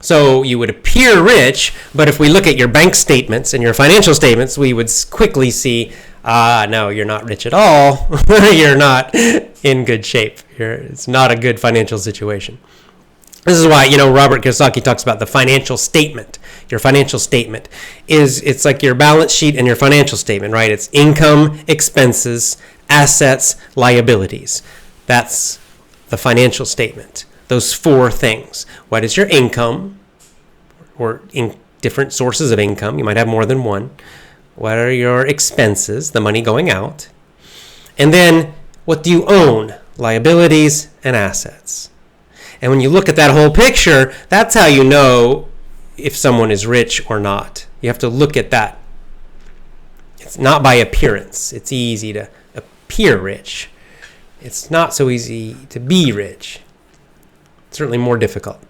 So you would appear rich, but if we look at your bank statements and your financial statements, we would quickly see, no, you're not rich at all. You're not in good shape. It's not a good financial situation. This is why, Robert Kiyosaki talks about the financial statement. Your financial statement it's like your balance sheet and your financial statement, right? It's income, expenses, assets, liabilities. That's the financial statement. Those 4 things. What is your income, or in different sources of income? You might have more than one. What are your expenses, the money going out? And then what do you own? Liabilities and assets. And when you look at that whole picture, that's how you know if someone is rich or not. You have to look at that. It's not by appearance. It's easy to appear rich. It's not so easy to be rich. It's certainly more difficult.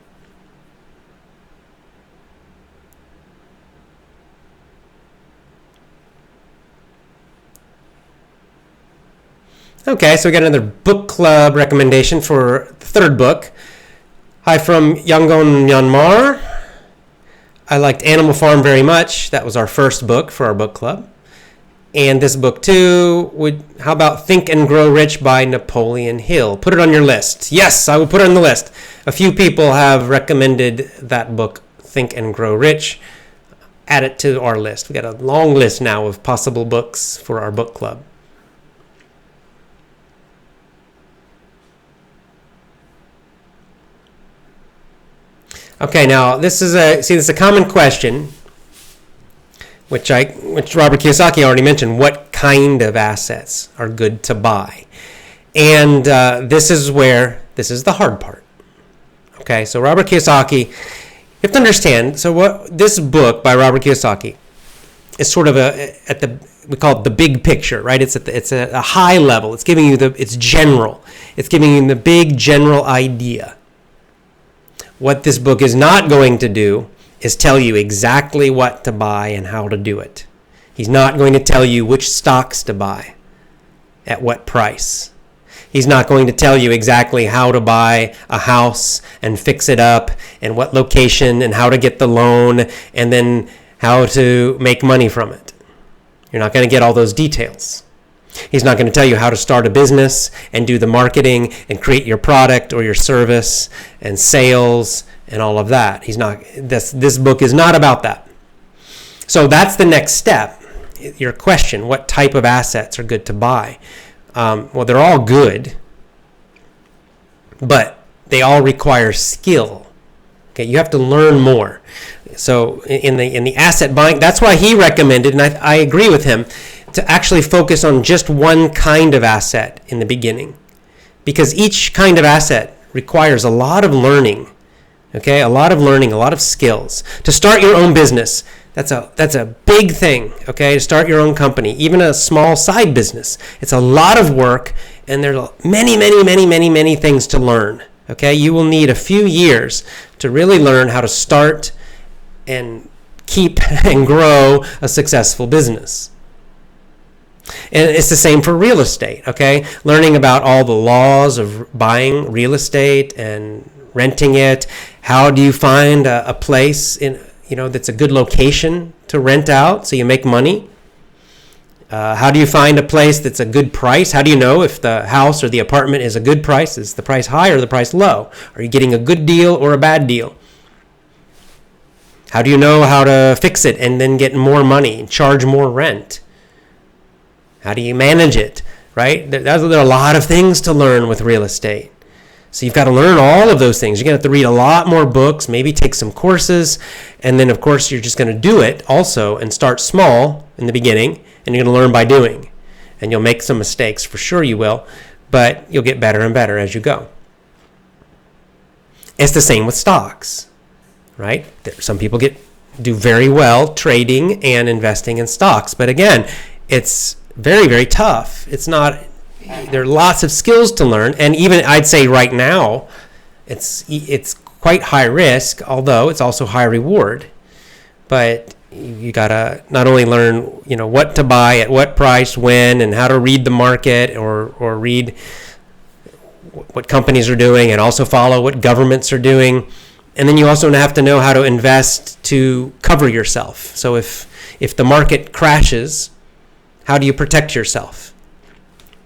Okay, so we got another book club recommendation for the third book. Hi from Yangon, Myanmar. I liked Animal Farm very much. That was our first book for our book club. And this book too, how about Think and Grow Rich by Napoleon Hill? Put it on your list. Yes, I will put it on the list. A few people have recommended that book, Think and Grow Rich. Add it to our list. We got a long list now of possible books for our book club. Okay, now this is a common question, which Robert Kiyosaki already mentioned. What kind of assets are good to buy? And this is the hard part. Okay, so Robert Kiyosaki, you have to understand. So what this book by Robert Kiyosaki is sort of we call it the big picture, right? It's at a high level. It's giving you it's general. It's giving you the big general idea. What this book is not going to do is tell you exactly what to buy and how to do it. He's not going to tell you which stocks to buy, at what price. He's not going to tell you exactly how to buy a house and fix it up and what location and how to get the loan and then how to make money from it. You're not going to get all those details. He's not going to tell you how to start a business and do the marketing and create your product or your service and sales and all of that. He's not. This book is not about that. So that's the next step. Your question, what type of assets are good to buy? Well, they're all good, but they all require skill. Okay, you have to learn more. So in the asset buying, that's why he recommended, and I agree with him, to actually focus on just one kind of asset in the beginning, because each kind of asset requires a lot of learning. Okay, a lot of learning, a lot of skills. To start your own business, that's a big thing. Okay, to start your own company, even a small side business, it's a lot of work, and there are many things to learn. Okay, you will need a few years to really learn how to start and keep and grow a successful business. And it's the same for real estate, okay? Learning about all the laws of buying real estate and renting it. How do you find a place that's a good location to rent out so you make money? How do you find a place that's a good price? How do you know if the house or the apartment is a good price? Is the price high or the price low? Are you getting a good deal or a bad deal? How do you know how to fix it and then get more money and charge more rent? How do you manage it, right? There are a lot of things to learn with real estate. So you've got to learn all of those things. You're going to have to read a lot more books, maybe take some courses, and then, of course, you're just going to do it also and start small in the beginning, and you're going to learn by doing. And you'll make some mistakes, for sure you will, but you'll get better and better as you go. It's the same with stocks, right? Some people do very well trading and investing in stocks, but again, it's very, very tough. There are lots of skills to learn, and even I'd say right now, it's quite high risk, although it's also high reward. But you gotta not only learn, what to buy at what price, when, and how to read the market or read what companies are doing, and also follow what governments are doing. And then you also have to know how to invest to cover yourself. So if the market crashes, how do you protect yourself?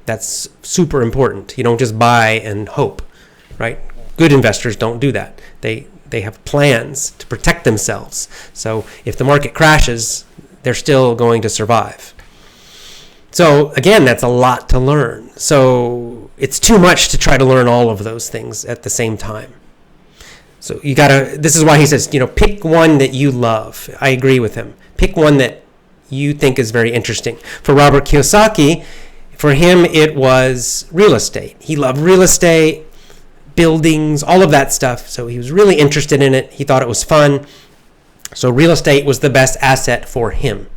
That's super important. You don't just buy and hope, right? Good investors don't do that. They have plans to protect themselves. So if the market crashes, they're still going to survive. So again, that's a lot to learn. So it's too much to try to learn all of those things at the same time. So this is why he says, pick one that you love. I agree with him. Pick one that you think is very interesting. For Robert Kiyosaki, for him, it was real estate. He loved real estate, buildings, all of that stuff. So he was really interested in it. He thought it was fun. So real estate was the best asset for him.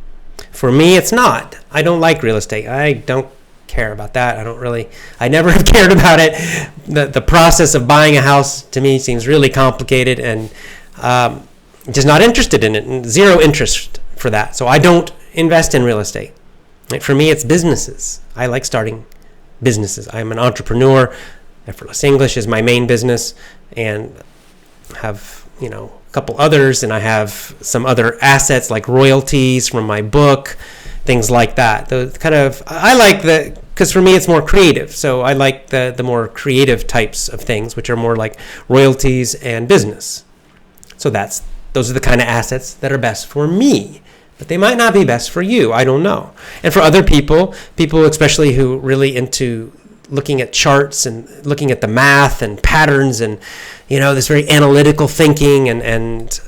For me, it's not. I don't like real estate. I don't care about that. I never have cared about it. The process of buying a house to me seems really complicated, and just not interested in it, and zero interest for that. So I don't invest in real estate. Like, for me, it's businesses. I like starting businesses. I'm an entrepreneur. Effortless English is my main business, and have, a couple others, and I have some other assets like royalties from my book, things like that. I like because for me it's more creative. So I like the more creative types of things, which are more like royalties and business. So those are the kind of assets that are best for me, but they might not be best for you. I don't know. And for other people especially who really into looking at charts and looking at the math and patterns and this very analytical thinking, and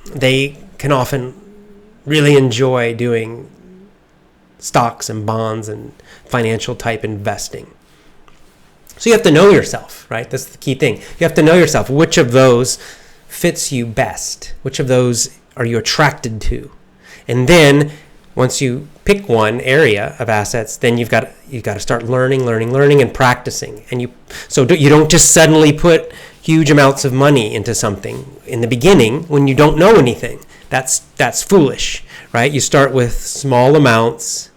they can often really enjoy doing stocks and bonds and financial type investing. So you have to know yourself, right? That's the key thing. You have to know yourself. Which of those fits you best? Which of those are you attracted to? And then once you pick one area of assets, then you've got to start learning and practicing. And you don't just suddenly put huge amounts of money into something in the beginning when you don't know anything. That's foolish, right? You start with small amounts.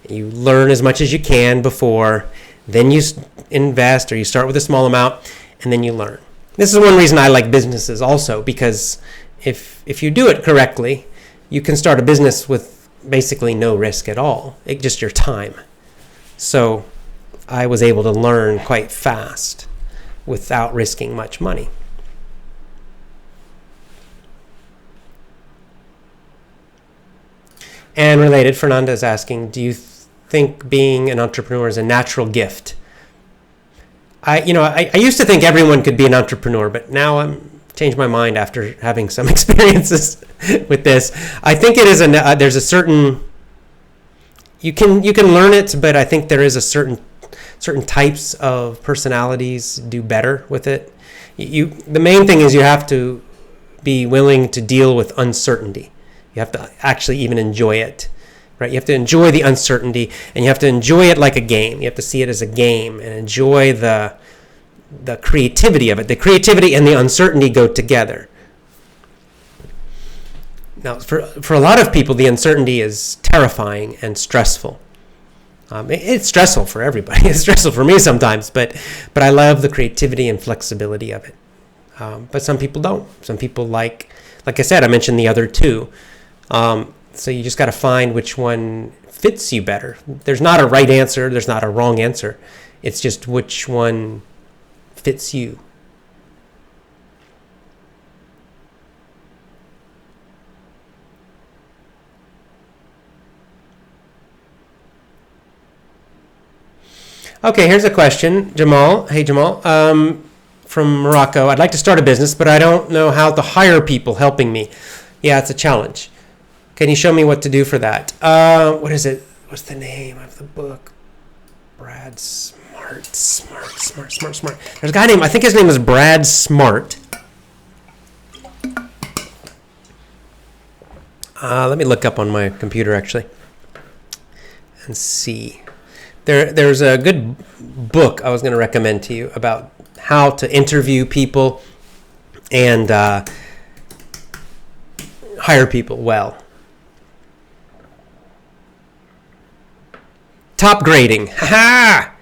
You learn as much as you can before, then you invest, or you start with a small amount, and then you learn. This is one reason I like businesses also, because if you do it correctly, you can start a business with basically no risk at all, just your time. So I was able to learn quite fast without risking much money. And related, Fernanda is asking, do you think being an entrepreneur is a natural gift? I used to think everyone could be an entrepreneur, but now I'm changed my mind after having some experiences with this. I think it is there's a certain, you can learn it, but I think there is a certain types of personalities do better with it. The main thing is you have to be willing to deal with uncertainty. You have to actually even enjoy it, right? You have to enjoy the uncertainty, and you have to enjoy it like a game. You have to see it as a game and enjoy the creativity of it. The creativity and the uncertainty go together. Now, for a lot of people, the uncertainty is terrifying and stressful. It's stressful for everybody. It's stressful for me sometimes, but I love the creativity and flexibility of it. But some people don't. Some people like I said, I mentioned the other two. So you just got to find which one fits you better. There's not a right answer. There's not a wrong answer. It's just which one fits you. Okay, here's a question. Jamal. Hey, Jamal. From Morocco. I'd like to start a business, but I don't know how to hire people helping me. Yeah, it's a challenge. Can you show me what to do for that? What is it? What's the name of the book? Brad Smart. There's a guy named, I think his name is Brad Smart. Let me look up on my computer, actually, and see. There's a good book I was going to recommend to you about how to interview people and hire people well. Top grading. Ha-ha!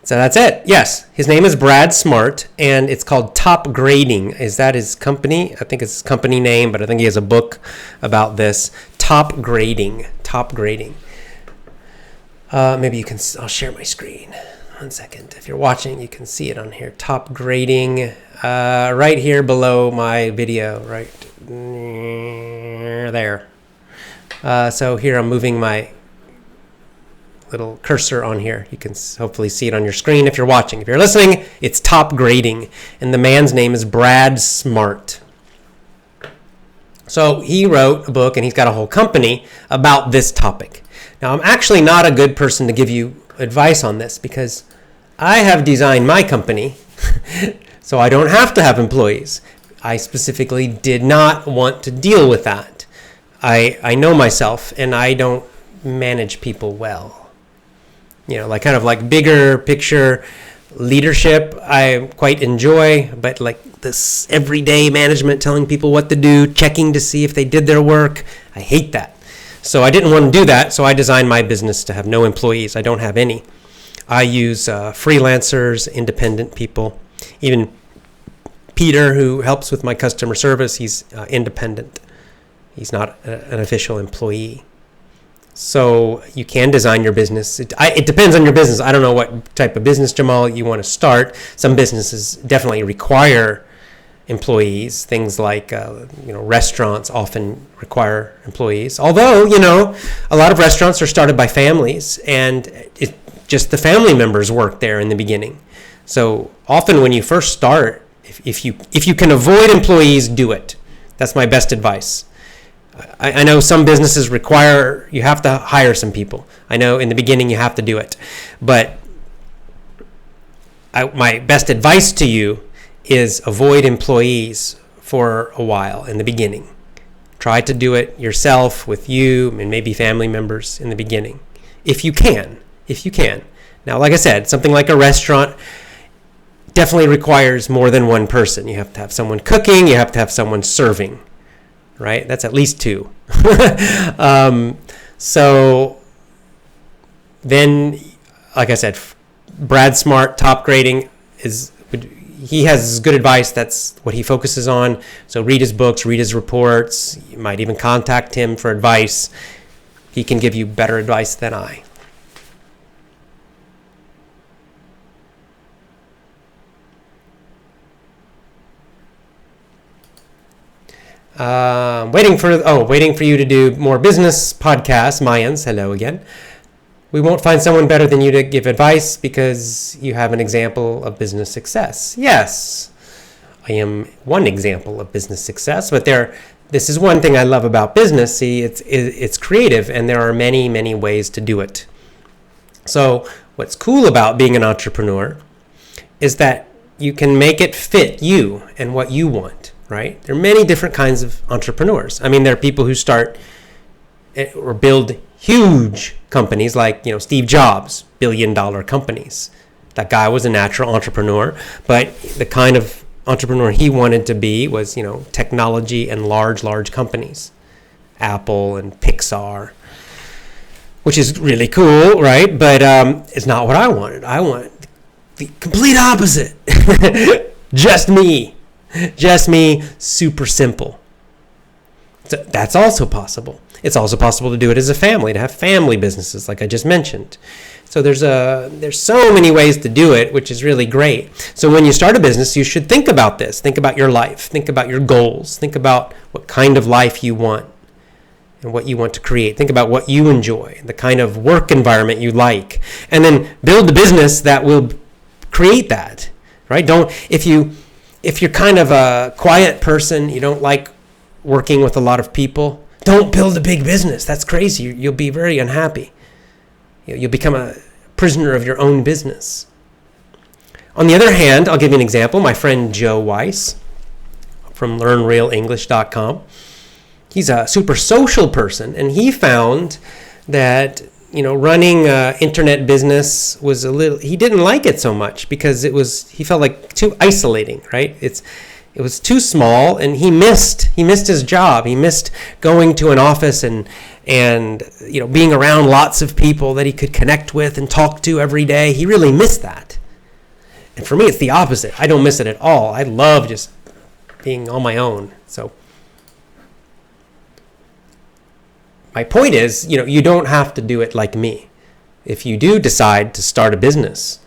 So that's it. Yes, his name is Brad Smart, and it's called Top Grading. Is that his company? I think it's his company name, but I think he has a book about this. Top Grading. Maybe you can. I'll share my screen. 1 second. If you're watching, you can see it on here. Top Grading. Right here below my video. Right there. So here I'm moving my little cursor on here. You can hopefully see it on your screen if you're watching. If you're listening, it's Top Grading, and the man's name is Brad Smart. So he wrote a book, and he's got a whole company about this topic. Now, I'm actually not a good person to give you advice on this because I have designed my company so I don't have to have employees. I specifically did not want to deal with that. I know myself, and I don't manage people well. Like kind of like bigger picture leadership I quite enjoy, but like this everyday management, telling people what to do, checking to see if they did their work, I hate that. So I didn't want to do that, so I designed my business to have no employees. I don't have any. I use freelancers, independent people. Even Peter, who helps with my customer service, he's independent. He's not an official employee. So you can design your business. It depends on your business. I don't know what type of business, Jamal, you want to start. Some businesses definitely require employees. Things like restaurants often require employees. Although, a lot of restaurants are started by families, and just the family members work there in the beginning. So often when you first start, if you can avoid employees, do it. That's my best advice. I know some businesses require you have to hire some people. I know in the beginning you have to do it. But my best advice to you is avoid employees for a while in the beginning. Try to do it yourself with you and maybe family members in the beginning. If you can. Now, like I said, something like a restaurant definitely requires more than one person. You have to have someone cooking. You have to have someone serving. Right? That's at least two. So then, like I said, Brad Smart, top grading, he has good advice. That's what he focuses on. So read his books, read his reports. You might even contact him for advice. He can give you better advice than I. Waiting for you to do more business podcasts. Mayans, hello again. We won't find someone better than you to give advice because you have an example of business success. Yes, I am one example of business success, but this is one thing I love about business. See, it's creative, and there are many, many ways to do it. So what's cool about being an entrepreneur is that you can make it fit you and what you want. Right? There are many different kinds of entrepreneurs. I mean, there are people who start or build huge companies like, Steve Jobs, billion-dollar companies. That guy was a natural entrepreneur, but the kind of entrepreneur he wanted to be was, technology and large companies. Apple and Pixar, which is really cool, right? But it's not what I wanted. I want the complete opposite. Just me, super simple. So that's also possible. It's also possible to do it as a family, to have family businesses like I just mentioned. So there's so many ways to do it, which is really great. So when you start a business, you should think about this. Think about your life. Think about your goals. Think about what kind of life you want and what you want to create. Think about what you enjoy, the kind of work environment you like, and then build the business that will create that, right? If you're kind of a quiet person, you don't like working with a lot of people, don't build a big business. That's crazy. You'll be very unhappy. You'll become a prisoner of your own business. On the other hand, I'll give you an example. My friend Joe Weiss from LearnRealEnglish.com, he's a super social person, and he found that running internet business was he didn't like it so much because he felt like too isolating, right? It was too small, and he missed his job. He missed going to an office and being around lots of people that he could connect with and talk to every day. He really missed that. And for me, it's the opposite. I don't miss it at all. I love just being on my own. So my point is, you don't have to do it like me. If you do decide to start a business,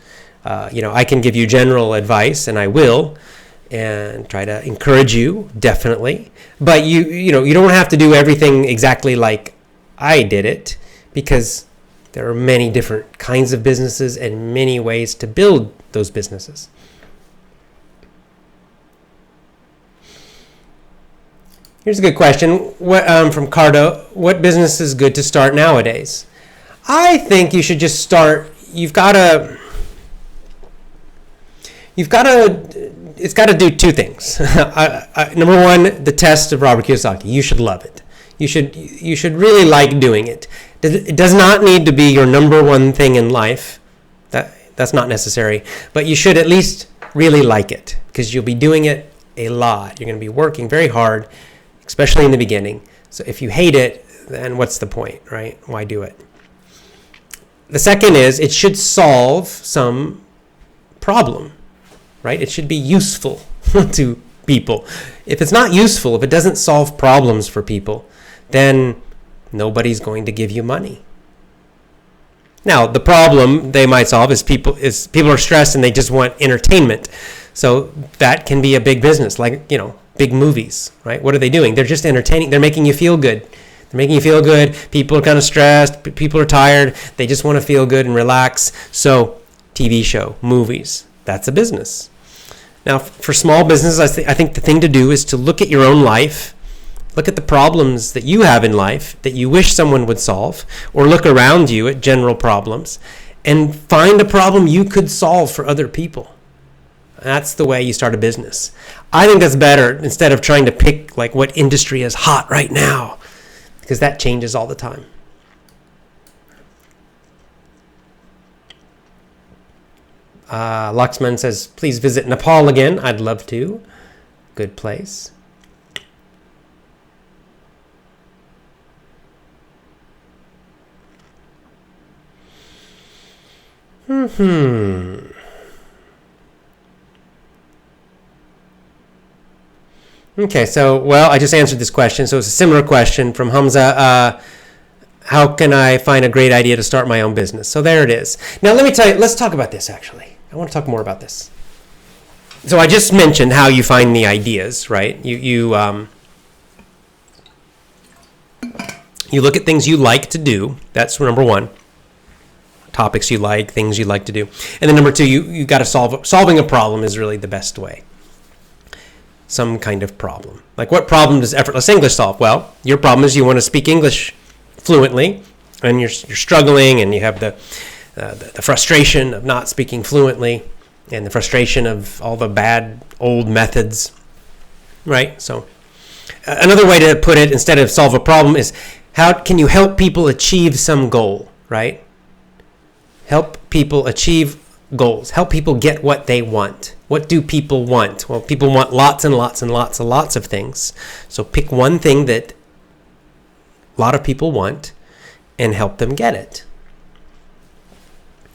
I can give you general advice, and I will, and try to encourage you, definitely. But you don't have to do everything exactly like I did it, because there are many different kinds of businesses and many ways to build those businesses. Here's a good question from Cardo. What business is good to start nowadays? I think you should just start. It's got to do two things. Number one, the test of Robert Kiyosaki. You should love it. You should really like doing it. It does not need to be your number one thing in life. That's not necessary. But you should at least really like it, because you'll be doing it a lot. You're going to be working very hard, especially in the beginning. So if you hate it, then what's the point, right? Why do it? The second is it should solve some problem, right? It should be useful to people. If it's not useful, if it doesn't solve problems for people, then nobody's going to give you money. Now, the problem they might solve is people are stressed and they just want entertainment. So that can be a big business, like, big movies, right? What are they doing? They're just entertaining. They're making you feel good. They're making you feel good. People are kind of stressed. People are tired. They just want to feel good and relax. So TV show, movies, that's a business. Now, for small businesses, I think the thing to do is to look at your own life, look at the problems that you have in life that you wish someone would solve, or look around you at general problems and find a problem you could solve for other people. That's the way you start a business. I think that's better instead of trying to pick like what industry is hot right now, because that changes all the time. Luxman says, please visit Nepal again. I'd love to. Good place. Okay, so, I just answered this question. So it's a similar question from Hamza. How can I find a great idea to start my own business? So there it is. Now, let me tell you, let's talk about this, actually. I want to talk more about this. So I just mentioned how you find the ideas, right? You look at things you like to do. That's number one. Topics you like, things you like to do. And then number two, you got to solving a problem is really the best way. Some kind of problem. Like, what problem does effortless English solve? Well, your problem is you want to speak English fluently, and you're struggling, and you have the frustration of not speaking fluently, and the frustration of all the bad old methods, right? So another way to put it, instead of solve a problem, is how can you help people achieve some goal, right? Help people achieve goals. Help people get what they want. What do people want? Well, people want lots and lots and lots and lots of things. So pick one thing that a lot of people want and help them get it.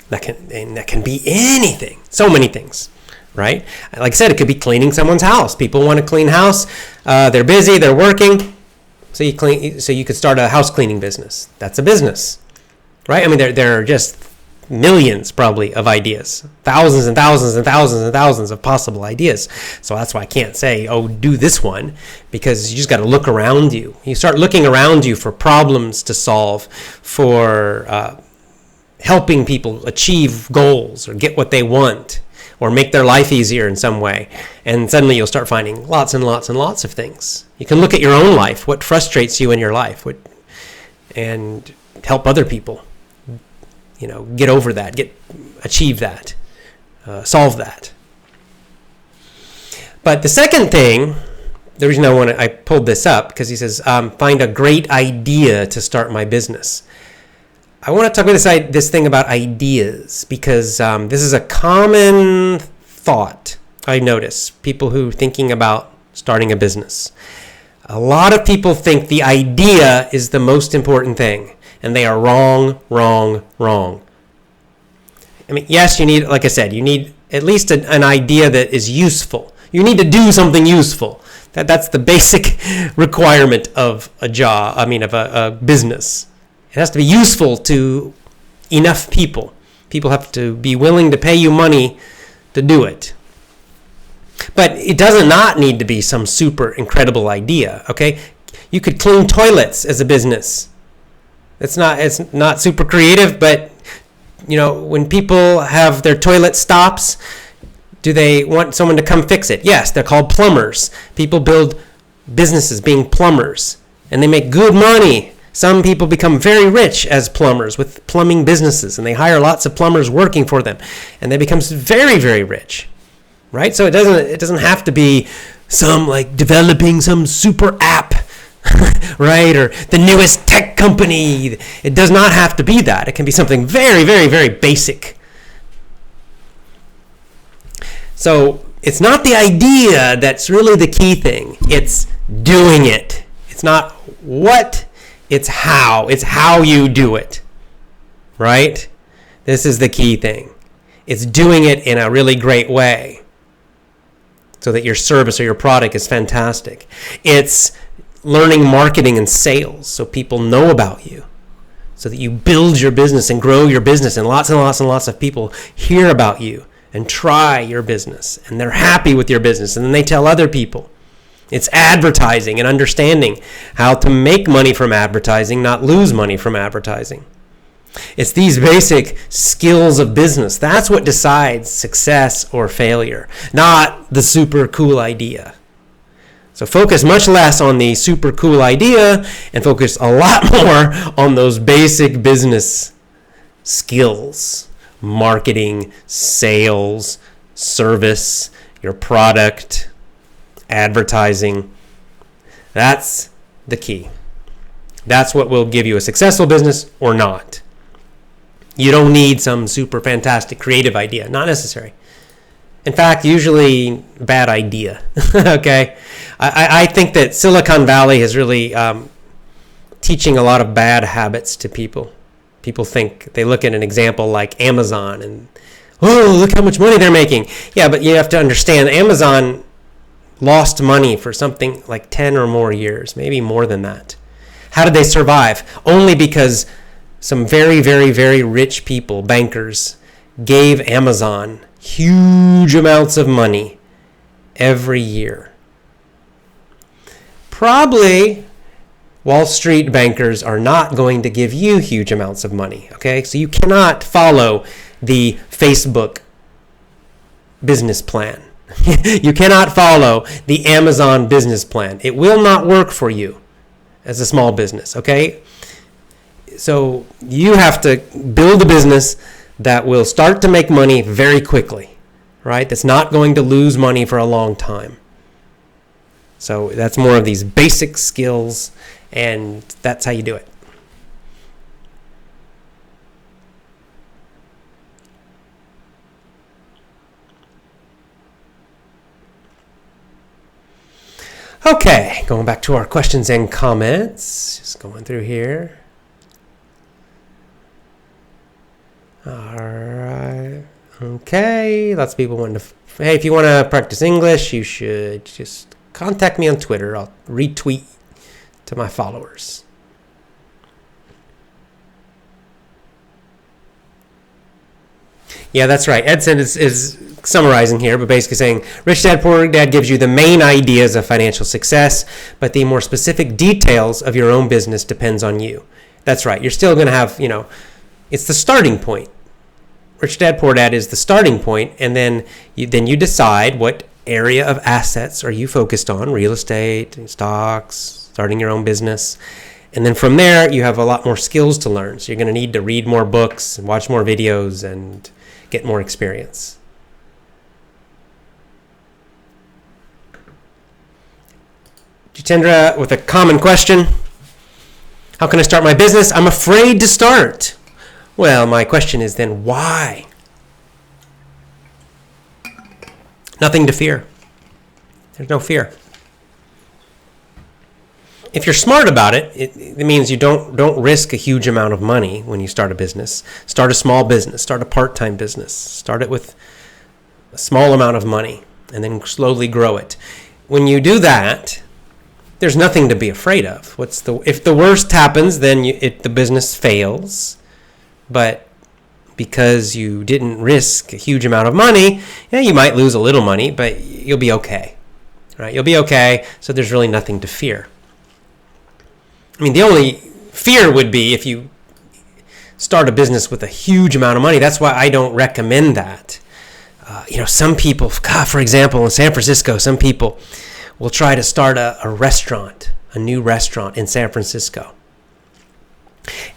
That can be anything. So many things, right? Like I said, it could be cleaning someone's house. People want a clean house. They're busy. They're working. So you could start a house cleaning business. That's a business, right? I mean, there are just millions probably of ideas, thousands and thousands and thousands and thousands of possible ideas. So that's why I can't say, do this one, because you just got to look around you. You start looking around you for problems to solve, for helping people achieve goals or get what they want or make their life easier in some way. And suddenly you'll start finding lots and lots and lots of things. You can look at your own life, what frustrates you in your life, and help other people. Get over that, achieve that, solve that. But the second thing, the reason I pulled this up, because he says, find a great idea to start my business. I want to talk about this thing about ideas, because this is a common thought I notice. People who are thinking about starting a business. A lot of people think the idea is the most important thing. And they are wrong. I mean, yes, you need, like I said, you need at least an idea that is useful. You need to do something useful. That's the basic requirement of of a business. It has to be useful to enough people. People have to be willing to pay you money to do it. But it does not need to be some super incredible idea, okay? You could clean toilets as a business. It's not super creative, but when people have their toilet stops, do they want someone to come fix it? Yes, they're called plumbers. People build businesses being plumbers, and they make good money. Some people become very rich as plumbers with plumbing businesses, and they hire lots of plumbers working for them, and they become very, very rich, right? So it doesn't have to be some like developing some super app right? Or the newest tech company. It does not have to be that. It can be something very, very, very basic. So it's not the idea that's really the key thing. It's doing it. It's not what, it's how. It's how you do it, right? This is the key thing. It's doing it in a really great way so that your service or your product is fantastic. It's learning marketing and sales so people know about you, so that you build your business and grow your business and lots and lots and lots of people hear about you and try your business and they're happy with your business and then they tell other people. It's advertising and understanding how to make money from advertising, not lose money from advertising. It's these basic skills of business. That's what decides success or failure, not the super cool idea. So focus much less on the super cool idea and focus a lot more on those basic business skills. Marketing, sales, service, your product, advertising. That's the key. That's what will give you a successful business or not. You don't need some super fantastic creative idea. Not necessary. In fact, usually bad idea. Okay? I think that Silicon Valley is really teaching a lot of bad habits to people. People think, they look at an example like Amazon and, oh, look how much money they're making. Yeah, but you have to understand, Amazon lost money for something like 10 or more years, maybe more than that. How did they survive? Only because some very, very, very rich people, bankers, gave Amazon huge amounts of money every year. Probably Wall Street bankers are not going to give you huge amounts of money, okay? So you cannot follow the Facebook business plan. You cannot follow the Amazon business plan. It will not work for you as a small business, okay? So you have to build a business that will start to make money very quickly, right? That's not going to lose money for a long time. So that's more of these basic skills, and that's how you do it. Okay, going back to our questions and comments. Just going through here. All right. Okay. Lots of people want to. Hey, if you want to practice English, you should just contact me on Twitter. I'll retweet to my followers. Yeah, that's right. Edson is summarizing here, but basically saying, Rich Dad, Poor Dad gives you the main ideas of financial success, but the more specific details of your own business depends on you. That's right. You're still going to have, it's the starting point. Rich Dad, Poor Dad is the starting point, and then you decide what area of assets are you focused on, real estate, stocks, starting your own business. And then from there, you have a lot more skills to learn. So you're going to need to read more books, and watch more videos, and get more experience. Jitendra with a common question. How can I start my business? I'm afraid to start. Well, my question is then why? Nothing to fear. There's no fear. If you're smart about it, it means you don't risk a huge amount of money when you start a business. Start a small business. Start a part-time business. Start it with a small amount of money and then slowly grow it. When you do that, there's nothing to be afraid of. If the worst happens, then the business fails. But because you didn't risk a huge amount of money, you might lose a little money, but you'll be okay. Right? You'll be okay, so there's really nothing to fear. I mean, the only fear would be if you start a business with a huge amount of money. That's why I don't recommend that. Some people, for example, in San Francisco, some people will try to start a new restaurant in San Francisco.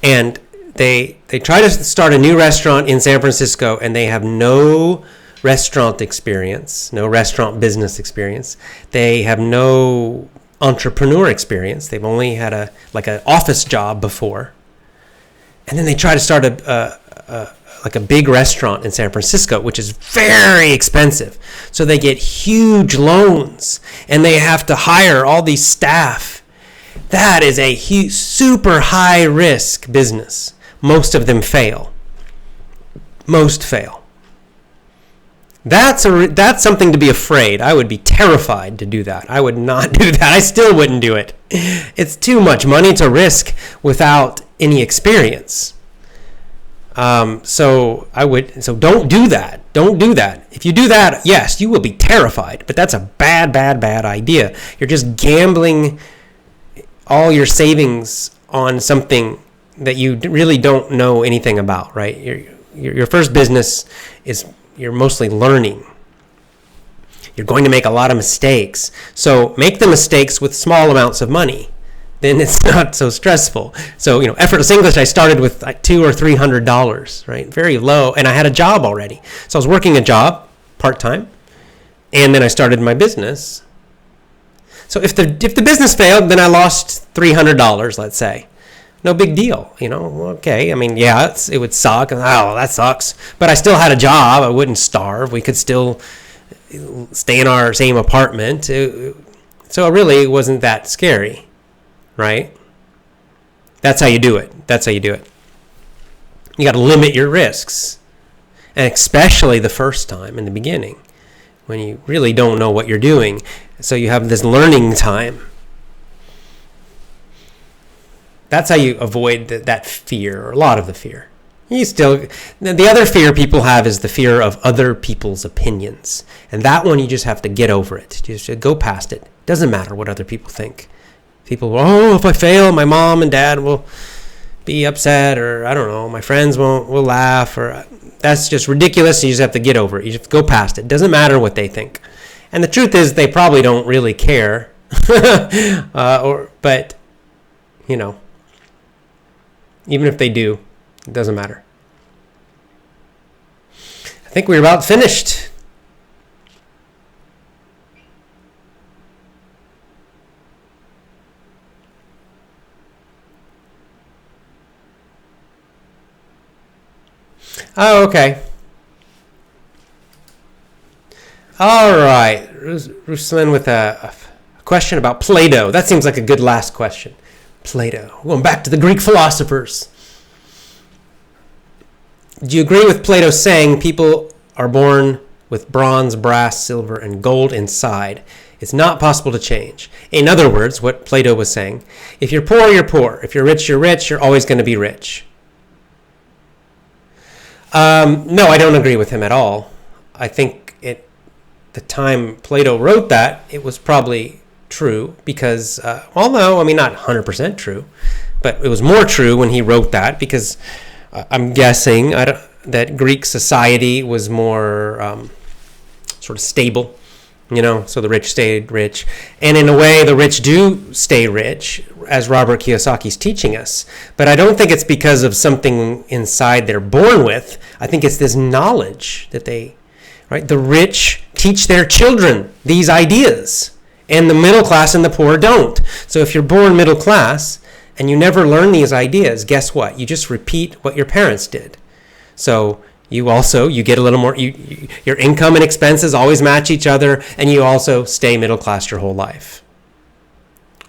And they try to start a new restaurant in San Francisco, and they have no restaurant experience, no restaurant business experience. They have no entrepreneur experience. They've only had an office job before. And then they try to start a big restaurant in San Francisco, which is very expensive. So they get huge loans and they have to hire all these staff. That is a super high risk business. Most of them fail. Most fail. That's something to be afraid. I would be terrified to do that. I would not do that. I still wouldn't do it. It's too much money to risk without any experience. So don't do that. Don't do that. If you do that, yes, you will be terrified. But that's a bad idea. You're just gambling all your savings on something that you really don't know anything about, right? Your first business is you're mostly learning. You're going to make a lot of mistakes. So make the mistakes with small amounts of money. Then it's not so stressful. So, Effortless English, I started with like $200 or $300, right? Very low. And I had a job already. So I was working a job part-time. And then I started my business. So if the business failed, then I lost $300, let's say. No big deal, okay. I mean, yeah, it would suck. Oh, that sucks. But I still had a job. I wouldn't starve. We could still stay in our same apartment. So it really wasn't that scary, right? That's how you do it. You got to limit your risks. And especially the first time in the beginning when you really don't know what you're doing. So you have this learning time. That's how you avoid that fear, or a lot of the fear. The other fear people have is the fear of other people's opinions. And that one you just have to get over it. Just go past it. Doesn't matter what other people think. People, if I fail, my mom and dad will be upset, or I don't know, my friends will laugh, or that's just ridiculous. You just have to get over it. You just go past it. Doesn't matter what they think. And the truth is, they probably don't really care. But even if they do, it doesn't matter. I think we're about finished. Oh, okay. All right. Ruslan with a question about Plato. That seems like a good last question. Plato. Going back to the Greek philosophers. Do you agree with Plato saying people are born with bronze, brass, silver, and gold inside? It's not possible to change. In other words, what Plato was saying, if you're poor, you're poor. If you're rich, you're always going to be rich. No, I don't agree with him at all. I think the time Plato wrote that, it was probably true because, although, not 100% true, but it was more true when he wrote that because I'm guessing that Greek society was more sort of stable, so the rich stayed rich. And in a way, the rich do stay rich, as Robert Kiyosaki's teaching us. But I don't think it's because of something inside they're born with. I think it's this knowledge that the rich teach their children these ideas, and the middle class and the poor don't. So if you're born middle class and you never learn these ideas, guess what? You just repeat what your parents did. So you get a little more, your income and expenses always match each other, and you also stay middle class your whole life.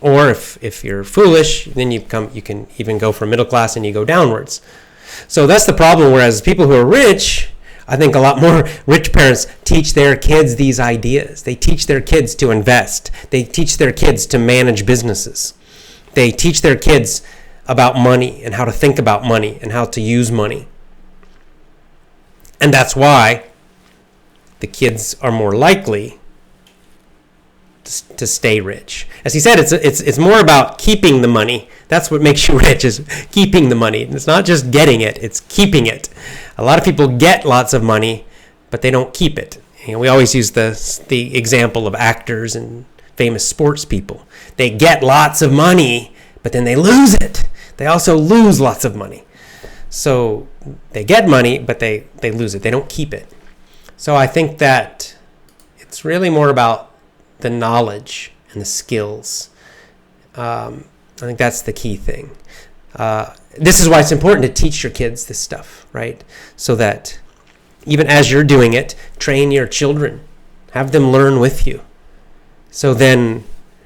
Or if you're foolish, then you can even go from middle class and you go downwards. So that's the problem, whereas people who are rich, I think a lot more rich parents teach their kids these ideas. They teach their kids to invest. They teach their kids to manage businesses. They teach their kids about money and how to think about money and how to use money. And that's why the kids are more likely to stay rich. As he said, it's more about keeping the money. That's what makes you rich, is keeping the money. It's not just getting it, it's keeping it. A lot of people get lots of money, but they don't keep it. We always use the example of actors and famous sports people. They get lots of money, but then they lose it. They also lose lots of money. So they get money, but they lose it. They don't keep it. So I think that it's really more about the knowledge and the skills I think that's the key thing. This is why it's important to teach your kids this stuff, right? So that even as you're doing it, train your children, have them learn with you. So then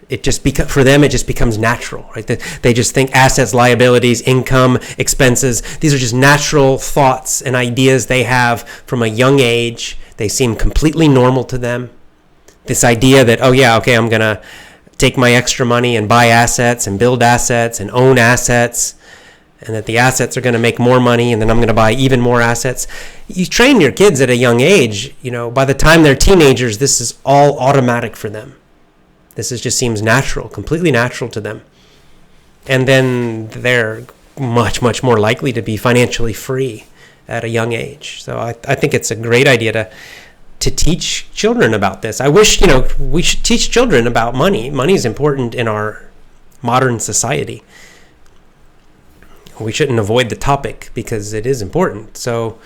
for them, it just becomes natural, right? They just think assets, liabilities, income, expenses. These are just natural thoughts and ideas they have from a young age. They seem completely normal to them. This idea that, oh yeah, okay, I'm going to take my extra money and buy assets and build assets and own assets, and that the assets are going to make more money, and then I'm going to buy even more assets. You train your kids at a young age, by the time they're teenagers, this is all automatic for them. Just seems natural, completely natural to them. And then they're much, much more likely to be financially free at a young age. So I think it's a great idea to teach children about this. I wish, we should teach children about money. Money is important in our modern society. We shouldn't avoid the topic because it is important. So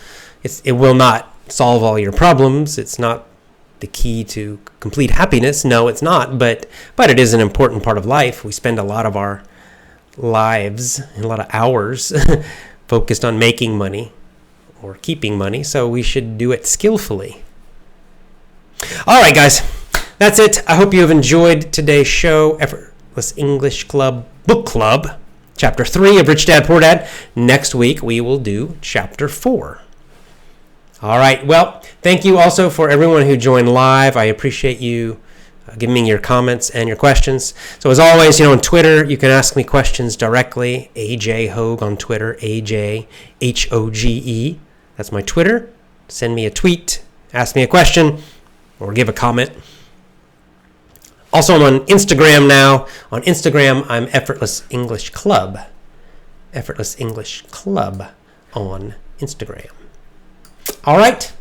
it will not solve all your problems. It's not the key to complete happiness. No, it's not. But it is an important part of life. We spend a lot of our lives and a lot of hours focused on making money or keeping money. So we should do it skillfully. All right, guys, that's it. I hope you have enjoyed today's show, Effortless English Club Book Club, Chapter 3 of Rich Dad, Poor Dad. Next week, we will do Chapter 4. All right, well, thank you also for everyone who joined live. I appreciate you giving me your comments and your questions. So as always, on Twitter, you can ask me questions directly. AJ Hoge on Twitter, AJ Hoge. That's my Twitter. Send me a tweet, ask me a question, or give a comment. Also, I'm on Instagram now. On Instagram, I'm Effortless English Club. Effortless English Club on Instagram. All right.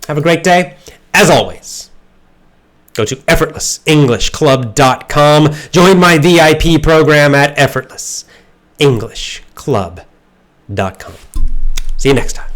Have a great day. As always, go to effortlessenglishclub.com. Join my VIP program at effortlessenglishclub.com. See you next time.